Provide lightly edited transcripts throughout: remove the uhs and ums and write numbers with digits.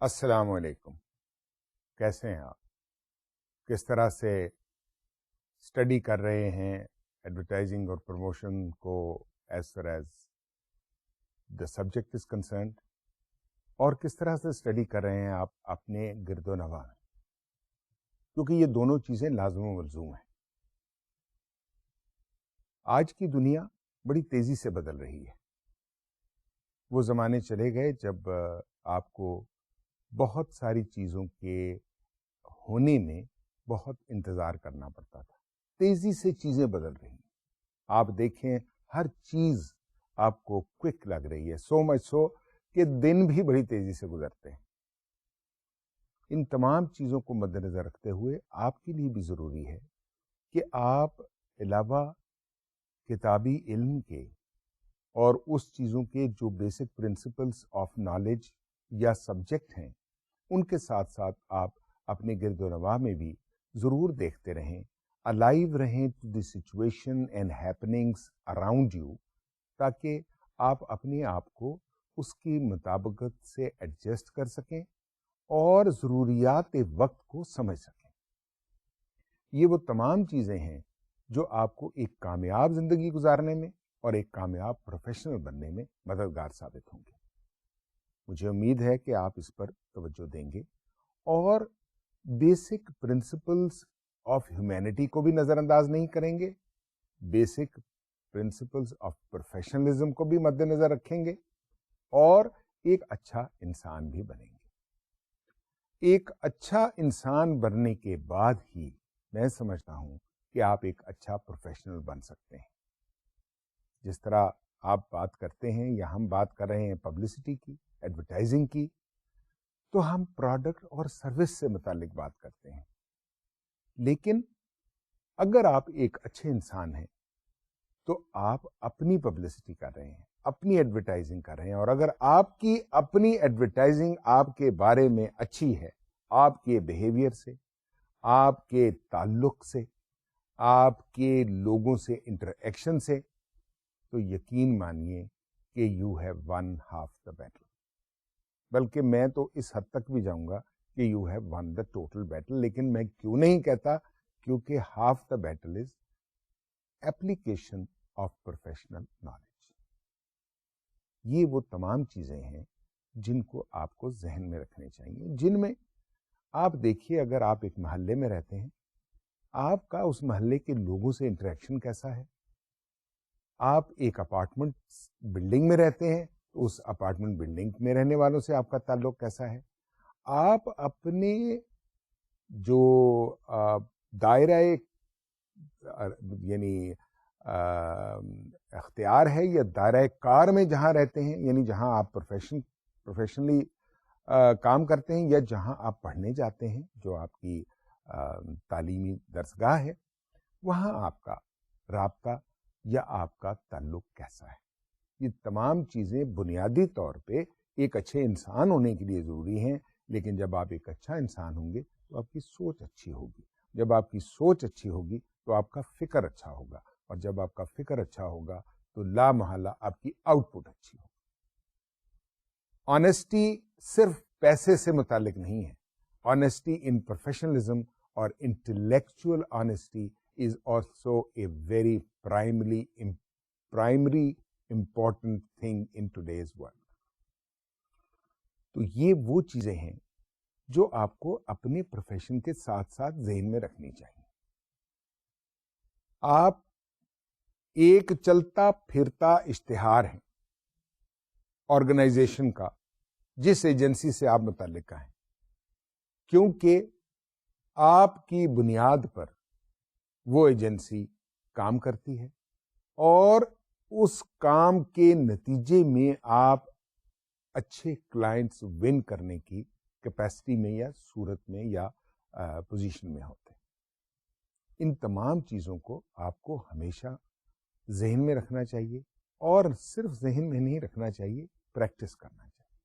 السلام علیکم. کیسے ہیں آپ؟ کس طرح سے اسٹڈی کر رہے ہیں ایڈورٹائزنگ اور پروموشن کو as far as the subject is concerned, اور کس طرح سے اسٹڈی کر رہے ہیں آپ اپنے گرد و نواح میں، کیونکہ یہ دونوں چیزیں لازم و ملزوم ہیں. آج کی دنیا بڑی تیزی سے بدل رہی ہے. وہ زمانے چلے گئے جب آپ کو بہت ساری چیزوں کے ہونے میں بہت انتظار کرنا پڑتا تھا. تیزی سے چیزیں بدل رہی ہیں. آپ دیکھیں ہر چیز آپ کو کوئک لگ رہی ہے، سو مچ سو کہ دن بھی بڑی تیزی سے گزرتے ہیں. ان تمام چیزوں کو مد نظر رکھتے ہوئے آپ کے لیے بھی ضروری ہے کہ آپ علاوہ کتابی علم کے اور اس چیزوں کے جو بیسک پرنسپلز آف نالج یا سبجیکٹ ہیں ان کے ساتھ ساتھ آپ اپنے گرد و نواح میں بھی ضرور دیکھتے رہیں، الائیو رہیں to the situation and happenings around you, تاکہ آپ اپنے آپ کو اس کی مطابقت سے ایڈجسٹ کر سکیں اور ضروریات وقت کو سمجھ سکیں. یہ وہ تمام چیزیں ہیں جو آپ کو ایک کامیاب زندگی گزارنے میں اور ایک کامیاب پروفیشنل بننے میں مددگار ثابت ہوں گے. مجھے امید ہے کہ آپ اس پر توجہ دیں گے اور بیسک پرنسپلز آف ہیومینٹی کو بھی نظر انداز نہیں کریں گے، بیسک پرنسپلز آف پروفیشنلزم کو بھی مد نظر رکھیں گے اور ایک اچھا انسان بھی بنیں گے. ایک اچھا انسان بننے کے بعد ہی میں سمجھتا ہوں کہ آپ ایک اچھا پروفیشنل بن سکتے ہیں. جس طرح آپ بات کرتے ہیں یا ہم بات کر رہے ہیں پبلسٹی کی، ایڈورٹائزنگ کی، تو ہم پروڈکٹ اور سروس سے متعلق بات کرتے ہیں. لیکن اگر آپ ایک اچھے انسان ہیں تو آپ اپنی پبلسٹی کر رہے ہیں، اپنی ایڈورٹائزنگ کر رہے ہیں، اور اگر آپ کی اپنی ایڈورٹائزنگ آپ کے بارے میں اچھی ہے، آپ کے بیہیویئر سے، آپ کے تعلق سے، آپ کے لوگوں سے انٹریکشن سے، تو یقین مانیے کہ you have one half the battle. بلکہ میں تو اس حد تک بھی جاؤں گا کہ you have one the total battle. لیکن میں کیوں نہیں کہتا؟ کیونکہ half the battle is application of professional knowledge. یہ وہ تمام چیزیں ہیں جن کو آپ کو ذہن میں رکھنے چاہیے، جن میں آپ دیکھیے اگر آپ ایک محلے میں رہتے ہیں، آپ کا اس محلے کے لوگوں سے انٹریکشن کیسا ہے. آپ ایک اپارٹمنٹ بلڈنگ میں رہتے ہیں تو اس اپارٹمنٹ بلڈنگ میں رہنے والوں سے آپ کا تعلق کیسا ہے. آپ اپنے جو دائرہ یعنی اختیار ہے یا دائرہ کار میں جہاں رہتے ہیں، یعنی جہاں آپ پروفیشنلی کام کرتے ہیں یا جہاں آپ پڑھنے جاتے ہیں، جو آپ کی تعلیمی درسگاہ ہے، وہاں آپ کا رابطہ یا آپ کا تعلق کیسا ہے. یہ تمام چیزیں بنیادی طور پہ ایک اچھے انسان ہونے کے لیے ضروری ہیں. لیکن جب آپ ایک اچھا انسان ہوں گے تو آپ کی سوچ اچھی ہوگی. جب آپ کی سوچ اچھی ہوگی تو آپ کا فکر اچھا ہوگا، اور جب آپ کا فکر اچھا ہوگا تو لا محالہ آپ کی آؤٹ پٹ اچھی ہوگی. آنیسٹی صرف پیسے سے متعلق نہیں ہے. آنیسٹی ان پروفیشنلزم اور intellectual honesty is also a very primary important thing in today's world. تو یہ وہ چیزیں ہیں جو آپ کو اپنے پروفیشن کے ساتھ ساتھ ذہن میں رکھنی چاہیے. آپ ایک چلتا پھرتا اشتہار ہیں آرگنائزیشن کا، جس ایجنسی سے آپ متعلق ہیں، کیونکہ آپ کی بنیاد پر وہ ایجنسی کام کرتی ہے اور اس کام کے نتیجے میں آپ اچھے کلائنٹس ون کرنے کی کیپیسٹی میں یا صورت میں یا پوزیشن میں ہوتے ہیں. ان تمام چیزوں کو آپ کو ہمیشہ ذہن میں رکھنا چاہیے، اور صرف ذہن میں نہیں رکھنا چاہیے، پریکٹس کرنا چاہیے.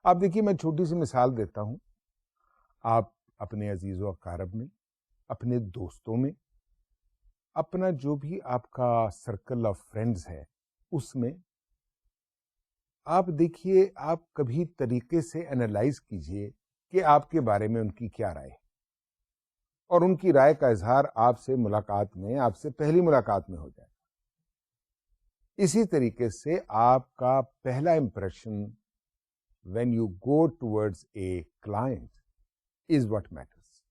آپ دیکھیے، میں چھوٹی سی مثال دیتا ہوں. آپ اپنے عزیز و اقارب میں، اپنے دوستوں میں، اپنا جو بھی آپ کا سرکل آف فرینڈز ہے، اس میں آپ دیکھیے، آپ کبھی طریقے سے انالائز کیجئے کہ آپ کے بارے میں ان کی کیا رائے ہے، اور ان کی رائے کا اظہار آپ سے ملاقات میں، آپ سے پہلی ملاقات میں ہو جائے. اسی طریقے سے آپ کا پہلا impression when you go towards a client is what matters.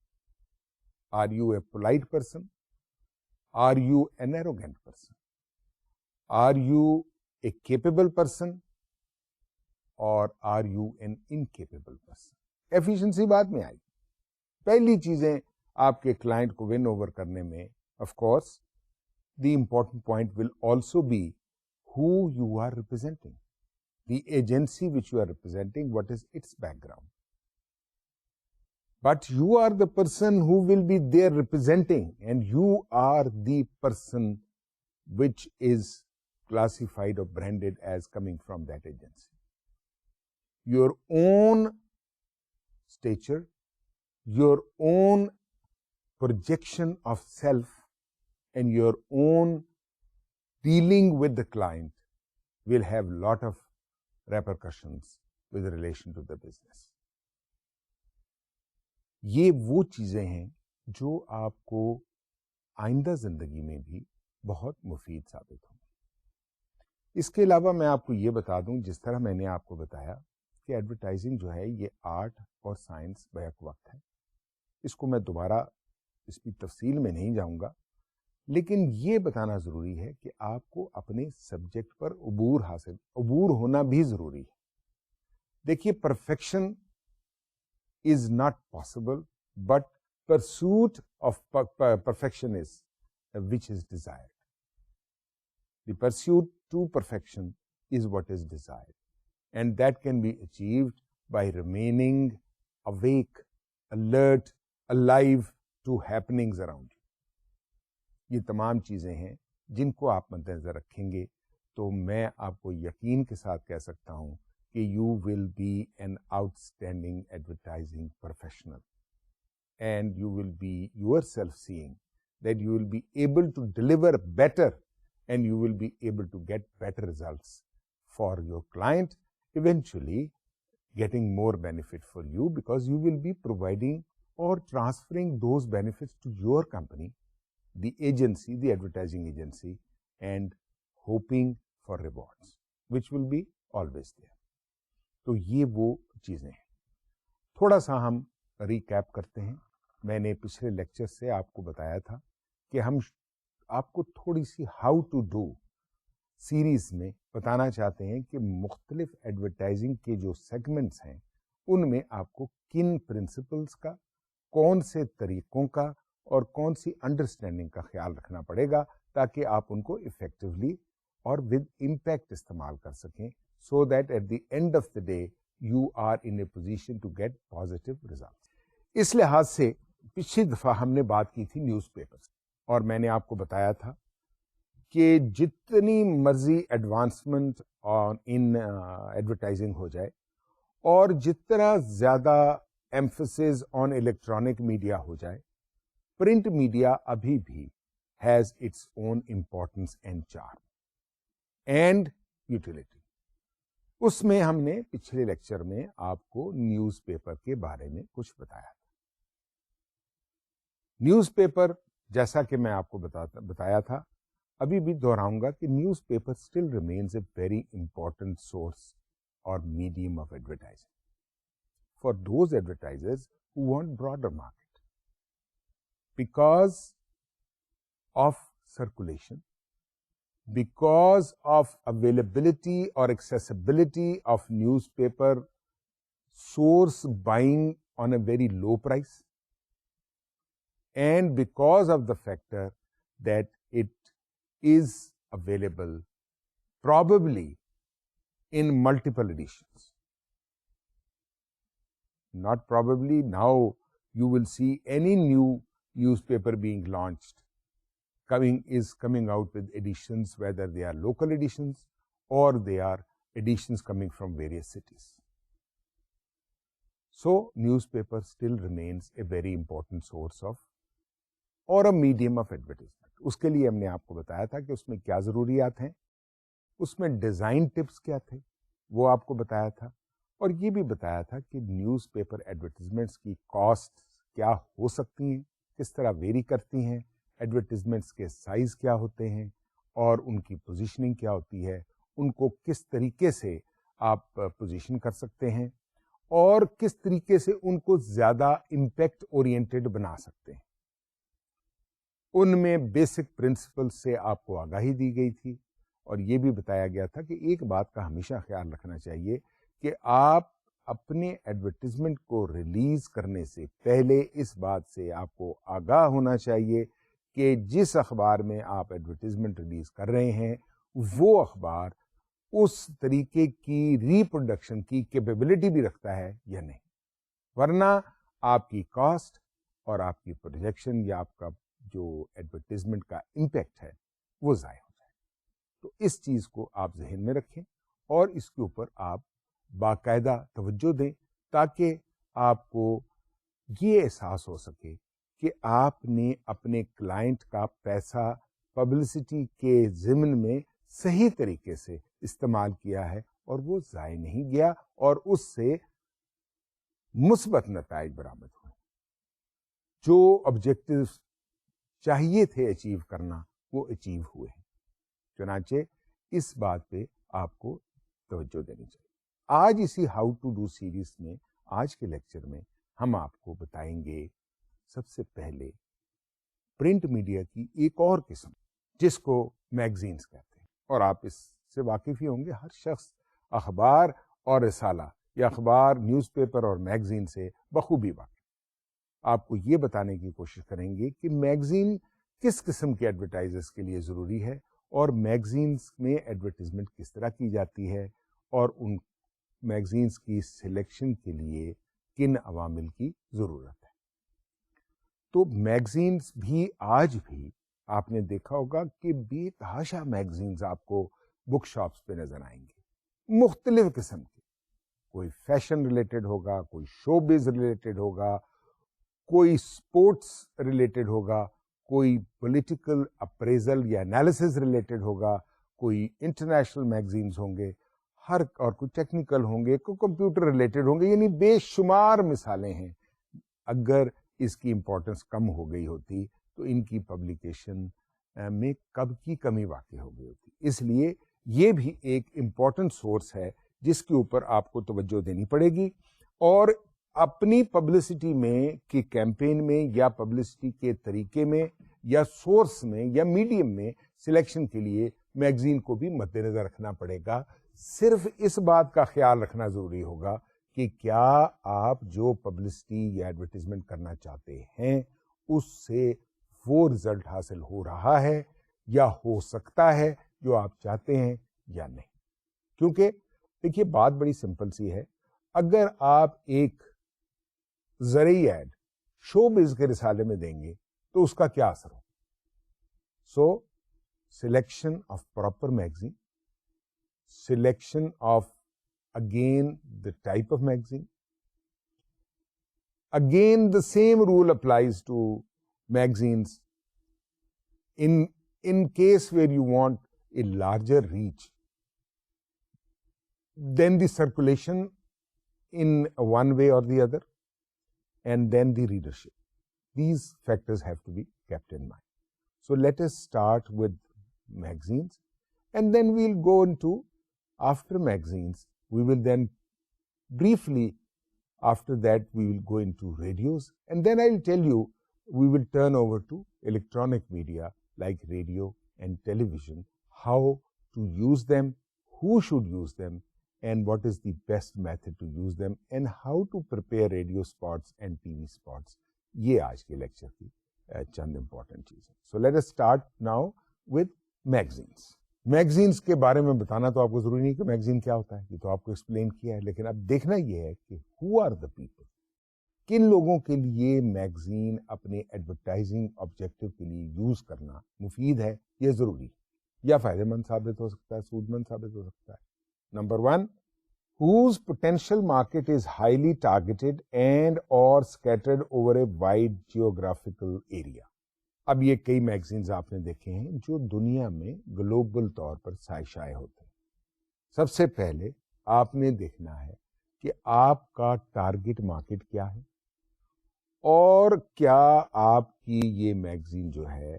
Are you a polite person? Are you an arrogant person? Are you a capable person? Or are you an incapable person? Efficiency بعد میں آئی. پہلی چیزیں آپ کے client کو one over کرنے میں of course the important point will also be who you are representing. The agency which you are representing, what is its background? But you are the person who will be there representing, and you are the person which is classified or branded as coming from that agency. Your own stature, your own projection of self, and your own dealing with the client will have lot of repercussions with relation to the business. یہ وہ چیزیں ہیں جو آپ کو آئندہ زندگی میں بھی بہت مفید ثابت ہوں. اس کے علاوہ میں آپ کو یہ بتا دوں، جس طرح میں نے آپ کو بتایا کہ ایڈورٹائزنگ جو ہے یہ آرٹ اور سائنس بیک وقت ہے. اس کو میں دوبارہ اس کی تفصیل میں نہیں جاؤں گا، لیکن یہ بتانا ضروری ہے کہ آپ کو اپنے سبجیکٹ پر عبور ہونا بھی ضروری ہے. دیکھیے، perfection is not possible, but pursuit of perfection is which is desired. The pursuit to perfection is what is desired, and that can be achieved by remaining awake, alert, alive to happenings around you. یہ تمام چیزیں ہیں جن کو آپ مد نظر رکھیں گے تو میں آپ کو یقین کے ساتھ کہہ سکتا ہوں کہ you will be an out standing advertising professional, and you will be your self seeing that you will be able to deliver better, and you will be able to get better results for your client, eventually getting more benefit for you, because you will be providing or transferring those benefits to your company, the agency, the advertising agency, and hoping for rewards, which will be always there. تو یہ وہ چیزیں ہیں. تھوڑا سا ہم recap کرتے ہیں. میں نے پچھلے لیکچر سے آپ کو بتایا تھا کہ ہم آپ کو تھوڑی سی ہاؤ ٹو ڈو سیریز میں بتانا چاہتے ہیں کہ مختلف ایڈورٹائزنگ کے جو سیگمنٹس ہیں ان میں آپ کو کن پرنسپلز کا، کون سے طریقوں کا اور کون سی انڈرسٹینڈنگ کا خیال رکھنا پڑے گا تاکہ آپ ان کو افیکٹولی اور ود امپیکٹ استعمال کر سکیں، so that at the end of the day you are in a position to get positive results. اس لحاظ سے پچھلی دفعہ ہم نے بات کی تھی نیوز پیپرز، اور میں نے آپ کو بتایا تھا کہ جتنی مرضی ایڈوانسمنٹ ان ایڈورٹائزنگ ہو جائے اور جتنا زیادہ ایمفسس آن الیکٹرانک میڈیا ہو جائے، پرنٹ میڈیا ابھی بھی has its own importance and charm and utility. اس میں ہم نے پچھلے لیکچر میں آپ کو نیوز پیپر کے بارے میں کچھ بتایا تھا. نیوز پیپر جیسا کہ میں آپ کو بتایا تھا، ابھی بھی دہراؤں گا کہ newspaper still remains a very important source اور medium of advertising for those advertisers who want broader market, because of circulation, because of availability or accessibility of newspaper source buying on a very low price, and because of the factor that it is available probably in multiple editions. Not probably, now you will see any new newspaper being launched coming out with editions, whether they are local editions or they are editions coming from various cities. So newspaper still remains a very important source of or a medium of advertisement. اس کے لیے ہم نے آپ کو بتایا تھا کہ اس میں کیا ضروریات ہیں، اس میں ڈیزائن ٹپس کیا تھے، وہ آپ کو بتایا تھا، اور یہ بھی بتایا تھا کہ نیوز پیپر ایڈورٹیزمنٹس کی کاسٹ کیا ہو سکتی ہیں، کس طرح ویری کرتی ہیں، ایڈورٹیزمنٹس کے سائز کیا ہوتے ہیں اور ان کی پوزیشننگ کیا ہوتی ہے، ان کو کس طریقے سے آپ پوزیشن کر سکتے ہیں اور کس طریقے سے ان کو زیادہ امپیکٹ اورینٹڈ بنا سکتے ہیں۔ ان میں بیسک پرنسپل سے آپ کو آگاہی دی گئی تھی، اور یہ بھی بتایا گیا تھا کہ ایک بات کا ہمیشہ خیال رکھنا چاہیے کہ آپ اپنے ایڈورٹیزمنٹ کو ریلیز کرنے سے پہلے اس بات سے آپ کو آگاہ ہونا چاہیے کہ جس اخبار میں آپ ایڈورٹیزمنٹ ریلیز کر رہے ہیں وہ اخبار اس طریقے کی ریپروڈکشن کی کیپیبلٹی بھی رکھتا ہے یا نہیں، ورنہ آپ کی کاسٹ اور آپ کی پروجیکشن یا آپ کا جو ایڈورٹیزمنٹ کا امپیکٹ ہے وہ ضائع ہو جائے۔ تو اس چیز کو آپ ذہن میں رکھیں اور اس کے اوپر آپ باقاعدہ توجہ دیں تاکہ آپ کو یہ احساس ہو سکے کہ آپ نے اپنے کلائنٹ کا پیسہ پبلسٹی کے ضمن میں صحیح طریقے سے استعمال کیا ہے اور وہ ضائع نہیں گیا اور اس سے مثبت نتائج برآمد ہوئے، جو آبجیکٹو چاہیے تھے اچیو کرنا وہ اچیو ہوئے ہیں۔ چنانچہ اس بات پہ آپ کو توجہ دینی چاہیے۔ آج اسی ہاؤ ٹو ڈو سیریز میں آج کے لیکچر میں ہم آپ کو بتائیں گے سب سے پہلے پرنٹ میڈیا کی ایک اور قسم جس کو میگزینز کہتے ہیں، اور آپ اس سے واقف ہی ہوں گے، ہر شخص اخبار اور رسالہ یا اخبار، نیوز پیپر اور میگزین سے بخوبی واقف۔ آپ کو یہ بتانے کی کوشش کریں گے کہ میگزین کس قسم کے ایڈورٹائزرز کے لیے ضروری ہے اور میگزینز میں ایڈورٹیزمنٹ کس طرح کی جاتی ہے اور ان میگزینز کی سلیکشن کے لیے کن عوامل کی ضرورت ہے۔ تو میگزینز بھی آج بھی آپ نے دیکھا ہوگا کہ بے تحاشا میگزینز آپ کو بک شاپس پہ نظر آئیں گے، مختلف قسم کے، کوئی فیشن ریلیٹڈ ہوگا، کوئی شوبز ریلیٹڈ ہوگا، کوئی سپورٹس ریلیٹڈ ہوگا، کوئی پولیٹیکل اپریزل یا انالیسز ریلیٹڈ ہوگا، کوئی انٹرنیشنل میگزینز ہوں گے، اور کوئی ٹیکنیکل ہوں گے، کوئی کمپیوٹر ریلیٹڈ ہوں گے، یعنی بے شمار مثالیں ہیں۔ اگر اس کی امپورٹنس کم ہو گئی ہوتی تو ان کی پبلیکیشن میں کب کی کمی واقع ہو گئی ہوتی۔ اس لیے یہ بھی ایک امپورٹنٹ سورس ہے جس کے اوپر آپ کو توجہ دینی پڑے گی، اور اپنی پبلسٹی میں کی کیمپین میں یا پبلسٹی کے طریقے میں یا سورس میں یا میڈیم میں سلیکشن کے لیے میگزین کو بھی مد نظر رکھنا پڑے گا۔ صرف اس بات کا خیال رکھنا ضروری ہوگا کہ کیا آپ جو پبلسٹی یا ایڈورٹیزمنٹ کرنا چاہتے ہیں اس سے وہ رزلٹ حاصل ہو رہا ہے یا ہو سکتا ہے جو آپ چاہتے ہیں یا نہیں۔ کیونکہ دیکھیے بات بڑی سمپل سی ہے، اگر آپ ایک زرعی ایڈ شوبز کے رسالے میں دیں گے تو اس کا کیا اثر ہو؟ So selection of proper magazine, selection of again the type of magazine. Again the same rule applies to magazines in case where you want a larger reach, then the circulation in one way or the other, and then the readership. These factors have to be kept in mind. So let us start with magazines, and then we'll go into, after magazines we will then briefly, after that we will go into radios, and then I'll tell you we will turn over to electronic media like radio and television, how to use them, who should use them, and what is the best method to use them, and how to prepare radio spots and TV spots. یہ آج کے lecture کی چند important چیزیں۔ So let us start now with magazines. Magazines کے بارے میں بتانا تو آپ کو ضروری نہیں کہ میگزین کیا ہوتا ہے، یہ تو آپ کو ایکسپلین کیا ہے، لیکن اب دیکھنا یہ ہے کہ ہو آر دا پیپل، کن لوگوں کے لیے میگزین اپنے ایڈورٹائزنگ آبجیکٹو کے لیے یوز کرنا مفید ہے یا ضروری ہے یا فائدہ مند ثابت ہو سکتا ہے، سود مند ثابت ہو سکتا ہے۔ Number 1، whose potential market is highly targeted and or scattered over a wide geographical area. اب یہ کئی میگزینز آپ نے دیکھے ہیں جو دنیا میں گلوبل طور پر شائع ہوتے ہیں۔ سب سے پہلے آپ نے دیکھنا ہے کہ آپ کا ٹارگٹ مارکیٹ کیا ہے اور کیا آپ کی یہ میگزین جو ہے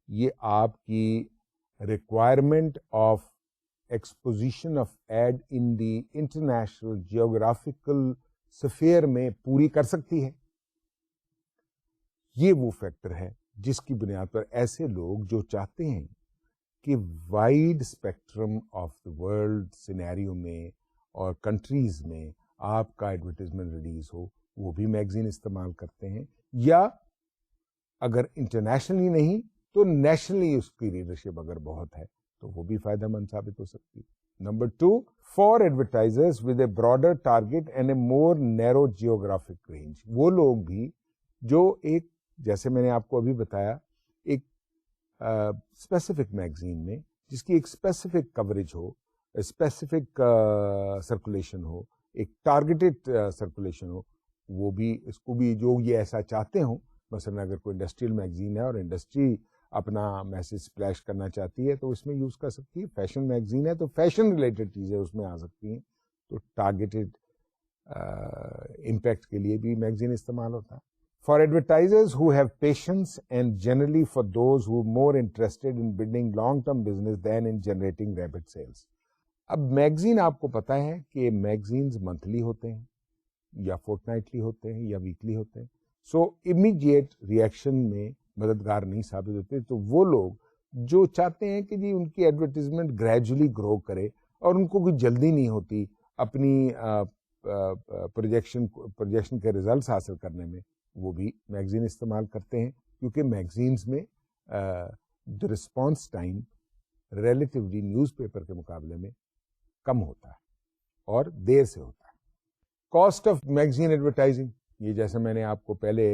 یہ آپ کی requirement of exposition of ad in the international geographical sphere میں پوری کر سکتی ہے. یہ وہ فیکٹر ہے جس کی بنیاد پر ایسے لوگ جو چاہتے ہیں کہ wide spectrum of the world scenario میں اور کنٹریز میں آپ کا ایڈورٹیزمنٹ ریلیز ہو, وہ بھی میگزین استعمال کرتے ہیں, یا اگر انٹرنیشنلی نہیں تو نیشنلی اس کی ریڈرشپ اگر بہت ہے تو وہ بھی فائدہ مند ثابت ہو سکتی ہے. Number 2, for advertisers with a broader target and a more narrow geographic range. وہ لوگ بھی جو ایک, جیسے میں نے آپ کو ابھی بتایا, ایک اسپیسیفک میگزین میں جس کی ایک اسپیسیفک کوریج ہو, اسپیسیفک سرکولیشن ہو, ایک ٹارگیٹڈ سرکولیشن ہو, وہ بھی اس کو بھی جو یہ ایسا چاہتے ہوں. مثلا اگر کوئی انڈسٹریل میگزین ہے اور انڈسٹری اپنا میسج سپلیش کرنا چاہتی ہے تو اس میں یوز کر سکتی ہے. فیشن میگزین ہے تو فیشن ریلیٹڈ چیزیں اس میں آ سکتی ہیں, تو ٹارگیٹڈ امپیکٹ کے لیے بھی میگزین استعمال ہوتا ہے. For advertisers who have patience and generally for those who are more interested in building long-term business than in generating rapid sales. اب میگزین آپ کو پتا ہے کہ میگزینز منتھلی ہوتے ہیں یا فورٹ نائٹلی ہوتے ہیں یا ویکلی ہوتے ہیں, سو امیڈیٹ ریئیکشن میں مددگار نہیں ثابت ہوتے. تو وہ لوگ جو چاہتے ہیں کہ جی ان کی ایڈورٹیزمنٹ گریجولی گرو کرے اور ان کو کوئی جلدی نہیں ہوتی اپنی پروجیکشن کے ریزلٹس حاصل کرنے میں, وہ بھی میگزین استعمال کرتے ہیں, کیونکہ میگزینز میں response time relatively news paper کے مقابلے میں کم ہوتا ہے اور دیر سے ہوتا ہے. کاسٹ آف میگزین ایڈورٹائزنگ, یہ جیسے میں نے آپ کو پہلے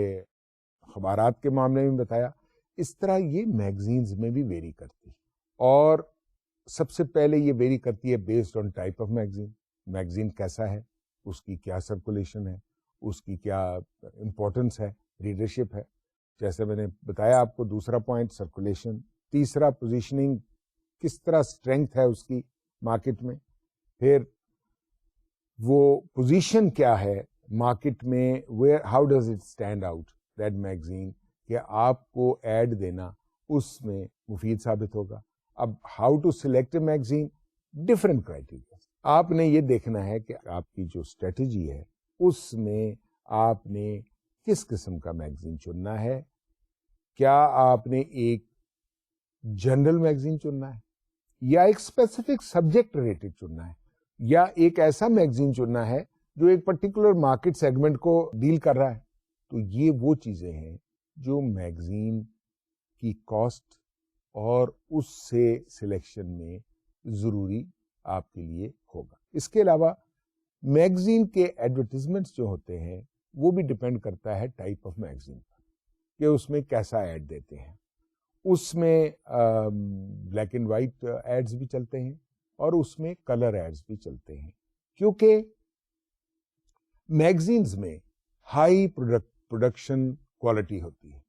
اخبارات کے معاملے میں بتایا, اس طرح یہ میگزینز میں بھی ویری کرتی ہے. اور سب سے پہلے یہ ویری کرتی ہے based on type of magazine. Magazine کیسا ہے, اس کی کیا سرکولیشن ہے, اس کی کیا امپورٹنس ہے, ریڈرشپ ہے. جیسے میں نے بتایا آپ کو, دوسرا پوائنٹ سرکولیشن, تیسرا پوزیشننگ, کس طرح اسٹرینتھ ہے اس کی مارکیٹ میں, پھر وہ پوزیشن کیا ہے مارکیٹ میں, where how does it stand out that magazine, کہ آپ کو ایڈ دینا اس میں مفید ثابت ہوگا. اب how to select a magazine, different criteria. آپ نے یہ دیکھنا ہے کہ آپ کی جو اسٹریٹجی ہے اس میں آپ نے کس قسم کا میگزین چننا ہے. کیا آپ نے ایک جنرل میگزین چننا ہے, یا ایک اسپیسیفک سبجیکٹ ریلیٹڈ چننا ہے, یا ایک ایسا میگزین چننا ہے جو ایک پرٹیکولر مارکیٹ سیگمنٹ کو ڈیل کر رہا ہے. تو یہ وہ چیزیں ہیں جو میگزین کی کاسٹ اور اس سے سلیکشن میں ضروری آپ کے لیے ہوگا. اس کے علاوہ میگزین کے ایڈورٹیزمنٹس جو ہوتے ہیں وہ بھی ڈپینڈ کرتا ہے ٹائپ آف میگزین پر, کہ اس میں کیسا ایڈ دیتے ہیں. اس میں بلیک اینڈ وائٹ ایڈز بھی چلتے ہیں اور اس میں کلر ایڈز بھی چلتے ہیں, کیونکہ میگزینز میں ہائی پروڈکشن کوالٹی ہوتی ہے,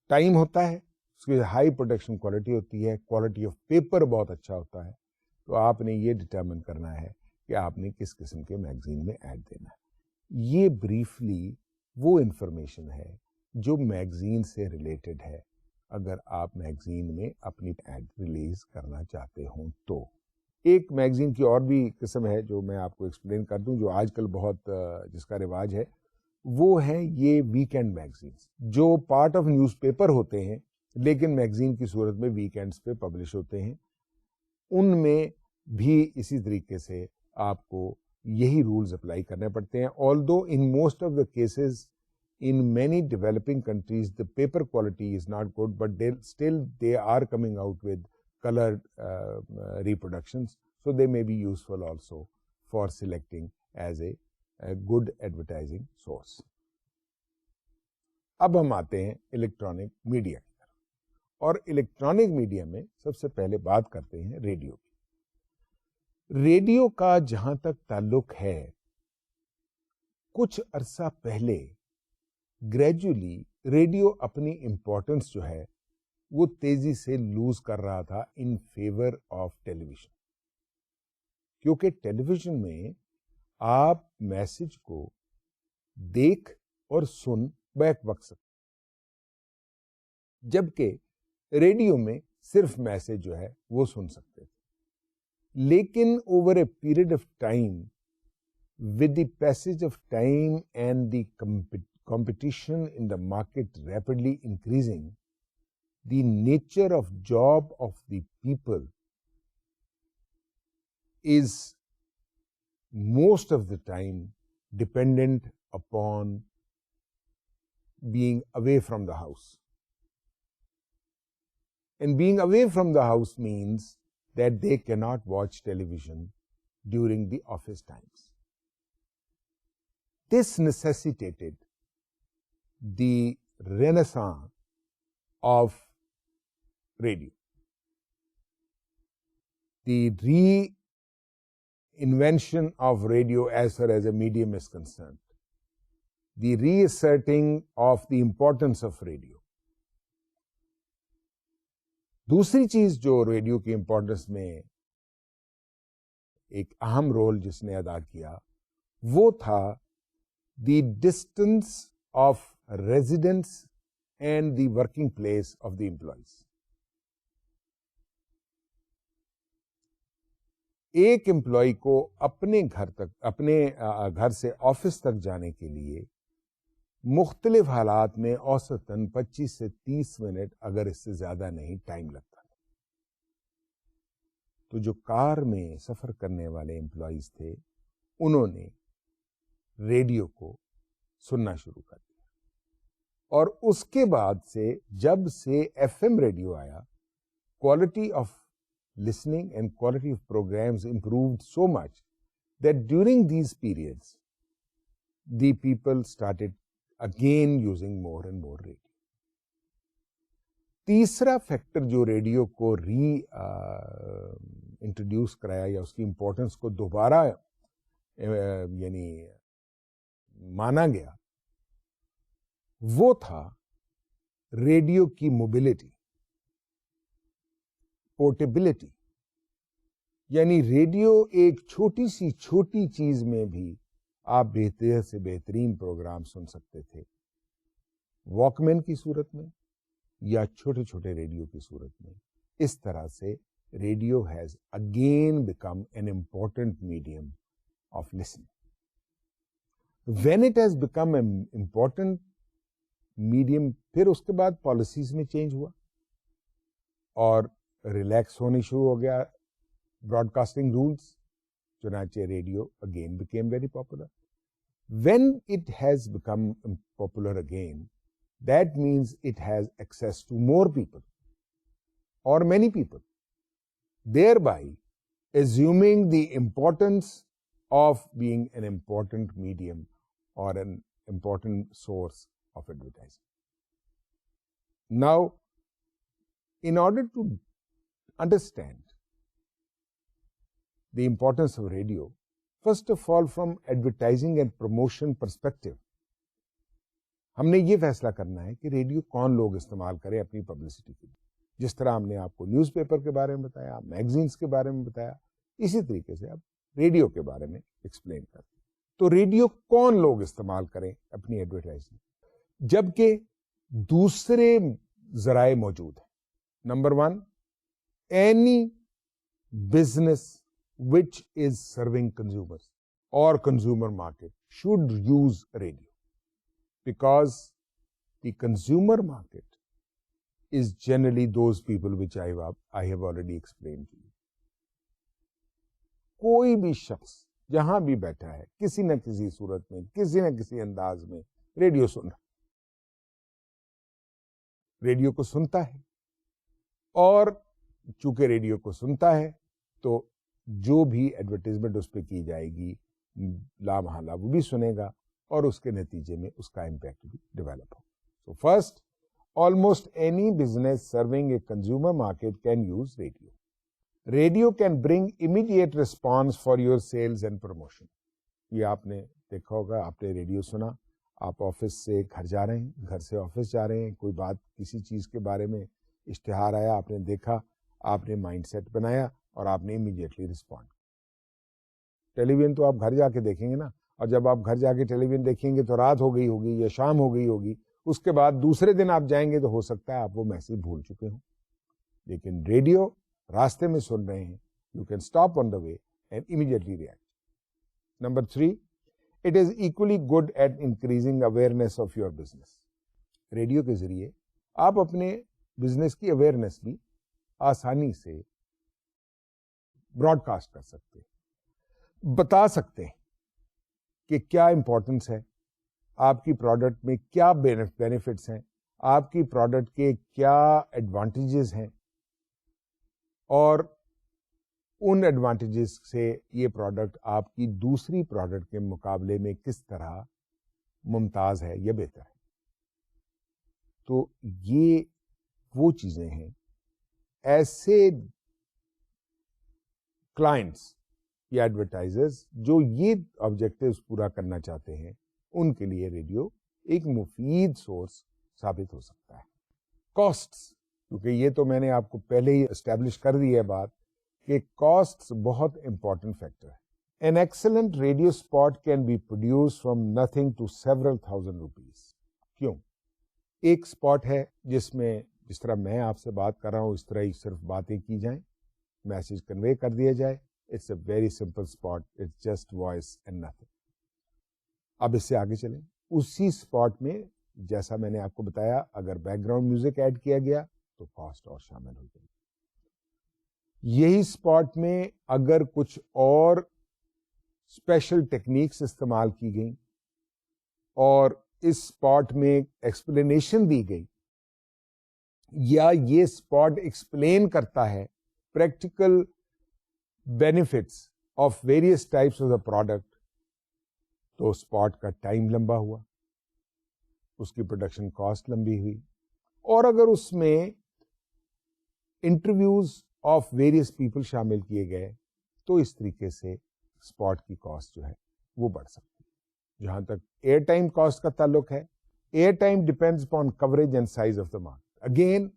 ٹائم ہوتا ہے, اس کی ہائی پروڈکشن کوالٹی ہوتی ہے, کوالٹی آف پیپر بہت اچھا ہوتا ہے. تو آپ نے یہ ڈٹرمن کرنا ہے کہ آپ نے کس قسم کے میگزین میں ایڈ دینا ہے. یہ بریفلی وہ انفارمیشن ہے جو میگزین سے ریلیٹڈ ہے, اگر آپ میگزین میں اپنی ایڈ ریلیز کرنا چاہتے ہوں تو. ایک میگزین کی اور بھی قسم ہے جو میں آپ کو ایکسپلین کر دوں, جو آج کل بہت جس کا رواج ہے, وہ ہیں یہ ویکینڈ میگزینز, جو پارٹ آف نیوز پیپر ہوتے ہیں لیکن میگزین کی صورت میں ویکینڈز پہ پبلش ہوتے ہیں. ان میں بھی اسی طریقے سے آپ کو یہی رولز اپلائی کرنے پڑتے ہیں. although in most of the cases in many developing countries the paper quality is not good, but they are coming out with colored reproductions, so they may be useful also for selecting as a good advertising source. اب ہم آتے ہیں electronic media کی طرف, اور electronic media میں سب سے پہلے بات کرتے ہیں ریڈیو کی. ریڈیو کا جہاں تک تعلق ہے, کچھ عرصہ پہلے گریجولی ریڈیو اپنی امپورٹنس جو ہے وہ تیزی سے لوز کر رہا تھا in favour of television. کیونکہ ٹیلی ویژن میں آپ میسج کو دیکھ اور سن بیک وقت سکتے، جبکہ ریڈیو میں صرف میسج جو ہے وہ سن سکتے تھے. لیکن over a period of time, with the passage of time and the competition in the market rapidly increasing, the nature of job of the people is most of the time dependent upon being away from the house. And being away from the house means that they cannot watch television during the office times. This necessitated the renaissance of radio. The reinvention of radio as far as a medium is concerned. The reasserting of the importance of radio. دوسری چیز جو radio کی importance میں ایک اہم role جس نے ادا کیا وہ تھا the distance of residence and the working place of the employees. ایک امپلائی کو اپنے گھر سے آفس تک جانے کے لیے مختلف حالات میں اوسطاً 25 سے 30 منٹ اگر اس سے زیادہ نہیں ٹائم لگتا. تو جو کار میں سفر کرنے والے امپلائیز تھے انہوں نے ریڈیو کو سننا شروع کر دیا، اور اس کے بعد سے جب سے ایف ایم ریڈیو آیا، quality of listening and quality of programmes improved so much that during these periods the people started again using more and more radio. تیسرا فیکٹر جو ریڈیو کو انٹروڈیوس کرایا یا اس کی امپورٹنس کو دوبارہ یعنی مانا گیا وہ تھا ریڈیو کی موبلٹی، پورٹیبلٹی. یعنی ریڈیو ایک چھوٹی چیز میں بھی آپ بہتر سے بہترین پروگرام سن سکتے تھے، واک مین کی صورت میں یا چھوٹے ریڈیو کی صورت میں. اس طرح سے radio has again become an important medium of listening. When it has become an important medium, پھر اس کے بعد پالیسیز میں چینج ہوا اور ریلیکس ہونی شروع ہو گیا براڈ کاسٹنگ رولس، چنانچہ radio again became very popular. When it has become popular again, that means it has access to more people or many people, thereby assuming the importance of being an important medium or an important source of advertising. Now, in order to understand the importance of radio, first of all, from advertising and promotion perspective, ہم نے یہ فیصلہ کرنا ہے کہ radio کون لوگ استعمال کریں اپنی پبلسٹی کے لیے. جس طرح ہم نے آپ کو نیوز پیپر کے بارے میں بتایا، میگزینس کے بارے میں بتایا، اسی طریقے سے اب ریڈیو کے بارے میں ایکسپلین کرتے ہیں. تو ریڈیو کون لوگ استعمال کریں اپنی ایڈورٹائزنگ، جبکہ دوسرے ذرائع موجود ہیں. Number 1، any business which is serving consumers or consumer market should use radio, because the consumer market is generally those people which I have already explained to you. کوئی بھی شخص جہاں بھی بیٹھا ہے کسی نہ کسی صورت میں کسی نہ کسی انداز میں ریڈیو سن رہا، ریڈیو کو سنتا ہے، اور چونکہ ریڈیو کو سنتا ہے تو جو بھی ایڈورٹیزمنٹ اس پہ کی جائے گی لامحالہ وہ بھی سنے گا، اور اس کے نتیجے میں اس کا امپیکٹ بھی ڈیولپ ہو. So first, almost any business serving a consumer market can use radio. Radio can bring immediate response for your sales and promotion. یہ آپ نے دیکھا ہوگا، آپ نے ریڈیو سنا، آپ آفس سے گھر جا رہے ہیں، گھر سے آفس جا رہے ہیں، کوئی بات کسی چیز کے بارے میں اشتہار آیا، آپ نے دیکھا، آپ نے مائنڈ سیٹ بنایا اور آپ نے امیڈیٹلی رسپونڈ. ٹیلی ویژن تو آپ گھر جا کے دیکھیں گے نا, اور جب آپ گھر جا کے ٹیلی ویژن دیکھیں گے تو رات ہو گئی ہوگی یا شام ہو گئی ہوگی, اس کے بعد دوسرے دن آپ جائیں گے تو ہو سکتا ہے آپ وہ میسج بھول چکے ہوں. لیکن ریڈیو راستے میں سن رہے ہیں, you can stop on the way and immediately react. Number 3, it is equally good at increasing awareness of your business. Radio کے ذریعے آپ اپنے بزنس کی اویئرنیس بھی آسانی سے براڈ کاسٹ کر سکتے ہیں, بتا سکتے ہیں کہ کیا امپورٹنس ہے, آپ کی پروڈکٹ میں کیا بینیفٹس ہیں, آپ کی پروڈکٹ کے کیا ایڈوانٹیجز ہیں, اور ان ایڈوانٹیجز سے یہ پروڈکٹ آپ کی دوسری پروڈکٹ کے مقابلے میں کس طرح ممتاز ہے یا بہتر ہے. تو یہ وہ چیزیں ہیں, ایسے کلائنٹس یا ایڈورٹائزرز جو یہ آبجیکٹیوز پورا کرنا چاہتے ہیں, ان کے لیے ریڈیو ایک مفید سورس ثابت ہو سکتا ہے. کاسٹس, کیونکہ یہ تو میں نے آپ کو پہلے ہی اسٹیبلش کر دی ہے بات کہ کاسٹس بہت امپورٹنٹ فیکٹر ہے. An excellent radio spot can be produced from nothing to several thousand rupees. کیوں؟ ایک اسپاٹ ہے جس میں جس طرح میں آپ سے بات کر رہا ہوں اس طرح ہی صرف باتیں کی جائیں, میسج کنوے کر دیا جائے. It's a very simple spot, it's just voice and nothing. اب اس سے آگے چلیں. اسی اسپاٹ میں جیسا میں نے آپ کو بتایا, اگر بیک گراؤنڈ میوزک ایڈ کیا گیا تو کاسٹ اور شامل ہو جائے گی. یہی اسپاٹ میں اگر کچھ اور اسپیشل ٹیکنیکس استعمال کی گئیں اور اس اسپاٹ میں ایکسپلینیشن دی گئی, یا یہ اسپاٹ ایکسپلین کرتا ہے practical benefits of various types of the product, تو اسپاٹ کا ٹائم لمبا ہوا, اس کی پروڈکشن کاسٹ لمبی ہوئی. اور اگر اس میں انٹرویوز آف ویریس پیپل شامل کیے گئے تو اس طریقے سے اسپاٹ کی کاسٹ جو ہے وہ بڑھ سکتی ہے. جہاں تک ایئر ٹائم کاسٹ کا تعلق ہے, air time depends upon coverage and size of the market. Again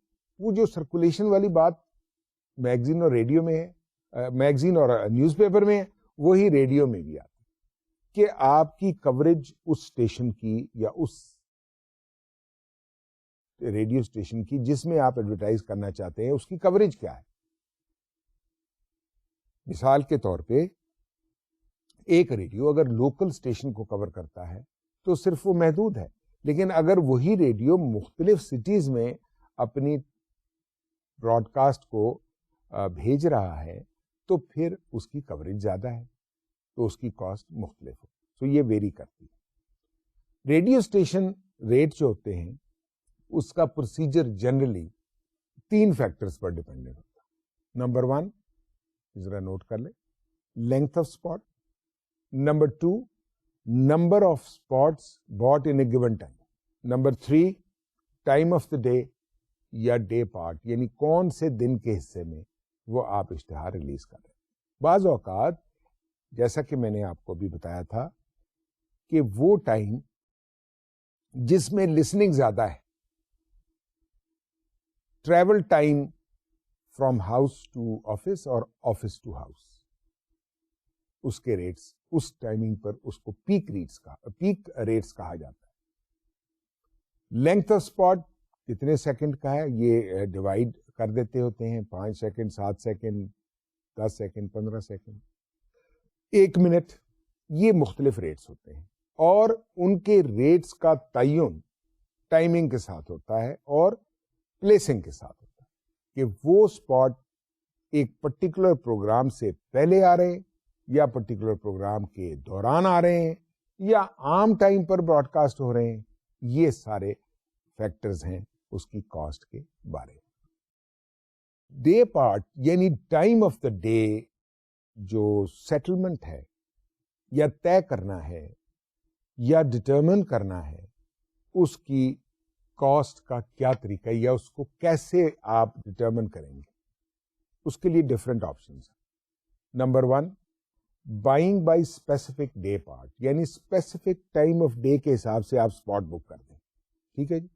وہ جو سرکولیشن والی بات میگزین اور ریڈیو میں ہے, میگزین اور نیوز پیپر میں ہے, وہی ریڈیو میں بھی آتی کہ آپ کی کوریج اس اسٹیشن کی یا اس ریڈیو اسٹیشن کی جس میں آپ ایڈورٹائز کرنا چاہتے ہیں اس کی کوریج کیا ہے. مثال کے طور پہ ایک ریڈیو اگر لوکل اسٹیشن کو کور کرتا ہے تو صرف وہ محدود ہے, لیکن اگر وہی ریڈیو مختلف سٹیز میں اپنی براڈ کاسٹ کو بھیج رہا ہے تو پھر اس کی کوریج زیادہ ہے, تو اس کی کاسٹ مختلف ہو. تو یہ ویری کرتی ہے. ریڈیو اسٹیشن ریٹ جو ہوتے ہیں اس کا پروسیجر جنرلی 3 فیکٹرز پر ڈیپینڈنٹ ہوتا ہے. نمبر 1 ذرا نوٹ کر لیں, length of spot. Number 2 number of spots but in a given time. Number 3 time of the day یا ڈے پارٹ, یعنی کون سے دن کے حصے میں وہ آپ اشتہار ریلیز کر رہے ہیں. بعض اوقات جیسا کہ میں نے آپ کو بھی بتایا تھا کہ وہ ٹائم جس میں لسننگ زیادہ ہے, travel time from house to office اور آفس ٹو ہاؤس, اس کے ریٹس اس ٹائمنگ پر اس کو پیک ریٹس کہا جاتا ہے. لینتھ آف اسپاٹ کتنے سیکنڈ کا ہے یہ ڈیوائڈ کر دیتے ہوتے ہیں, 5 second, 7 second, 10 second, 15 second, 1 minute, یہ مختلف ریٹس ہوتے ہیں. اور ان کے ریٹس کا تعین ٹائمنگ کے ساتھ ہوتا ہے اور پلیسنگ کے ساتھ ہوتا ہے کہ وہ اسپاٹ ایک پرٹیکولر پروگرام سے پہلے آ رہے ہیں یا پرٹیکولر پروگرام کے دوران آ رہے ہیں یا عام ٹائم پر براڈ کاسٹ ہو رہے ہیں. یہ سارے فیکٹرز ہیں اس کی کاسٹ کے بارے میں. ڈے پارٹ یعنی ٹائم آف دا ڈے جو سیٹلمنٹ ہے یا طے کرنا ہے یا ڈٹرمن کرنا ہے, اس کی کاسٹ کا کیا طریقہ ہے یا اس کو کیسے آپ ڈٹرمن کریں گے, اس کے لیے ڈفرینٹ آپشنز ہیں. Number 1 buying by specific day part, یعنی اسپیسیفک ٹائم آف ڈے کے حساب سے آپ اسپاٹ بک کر دیں. ٹھیک ہے جی.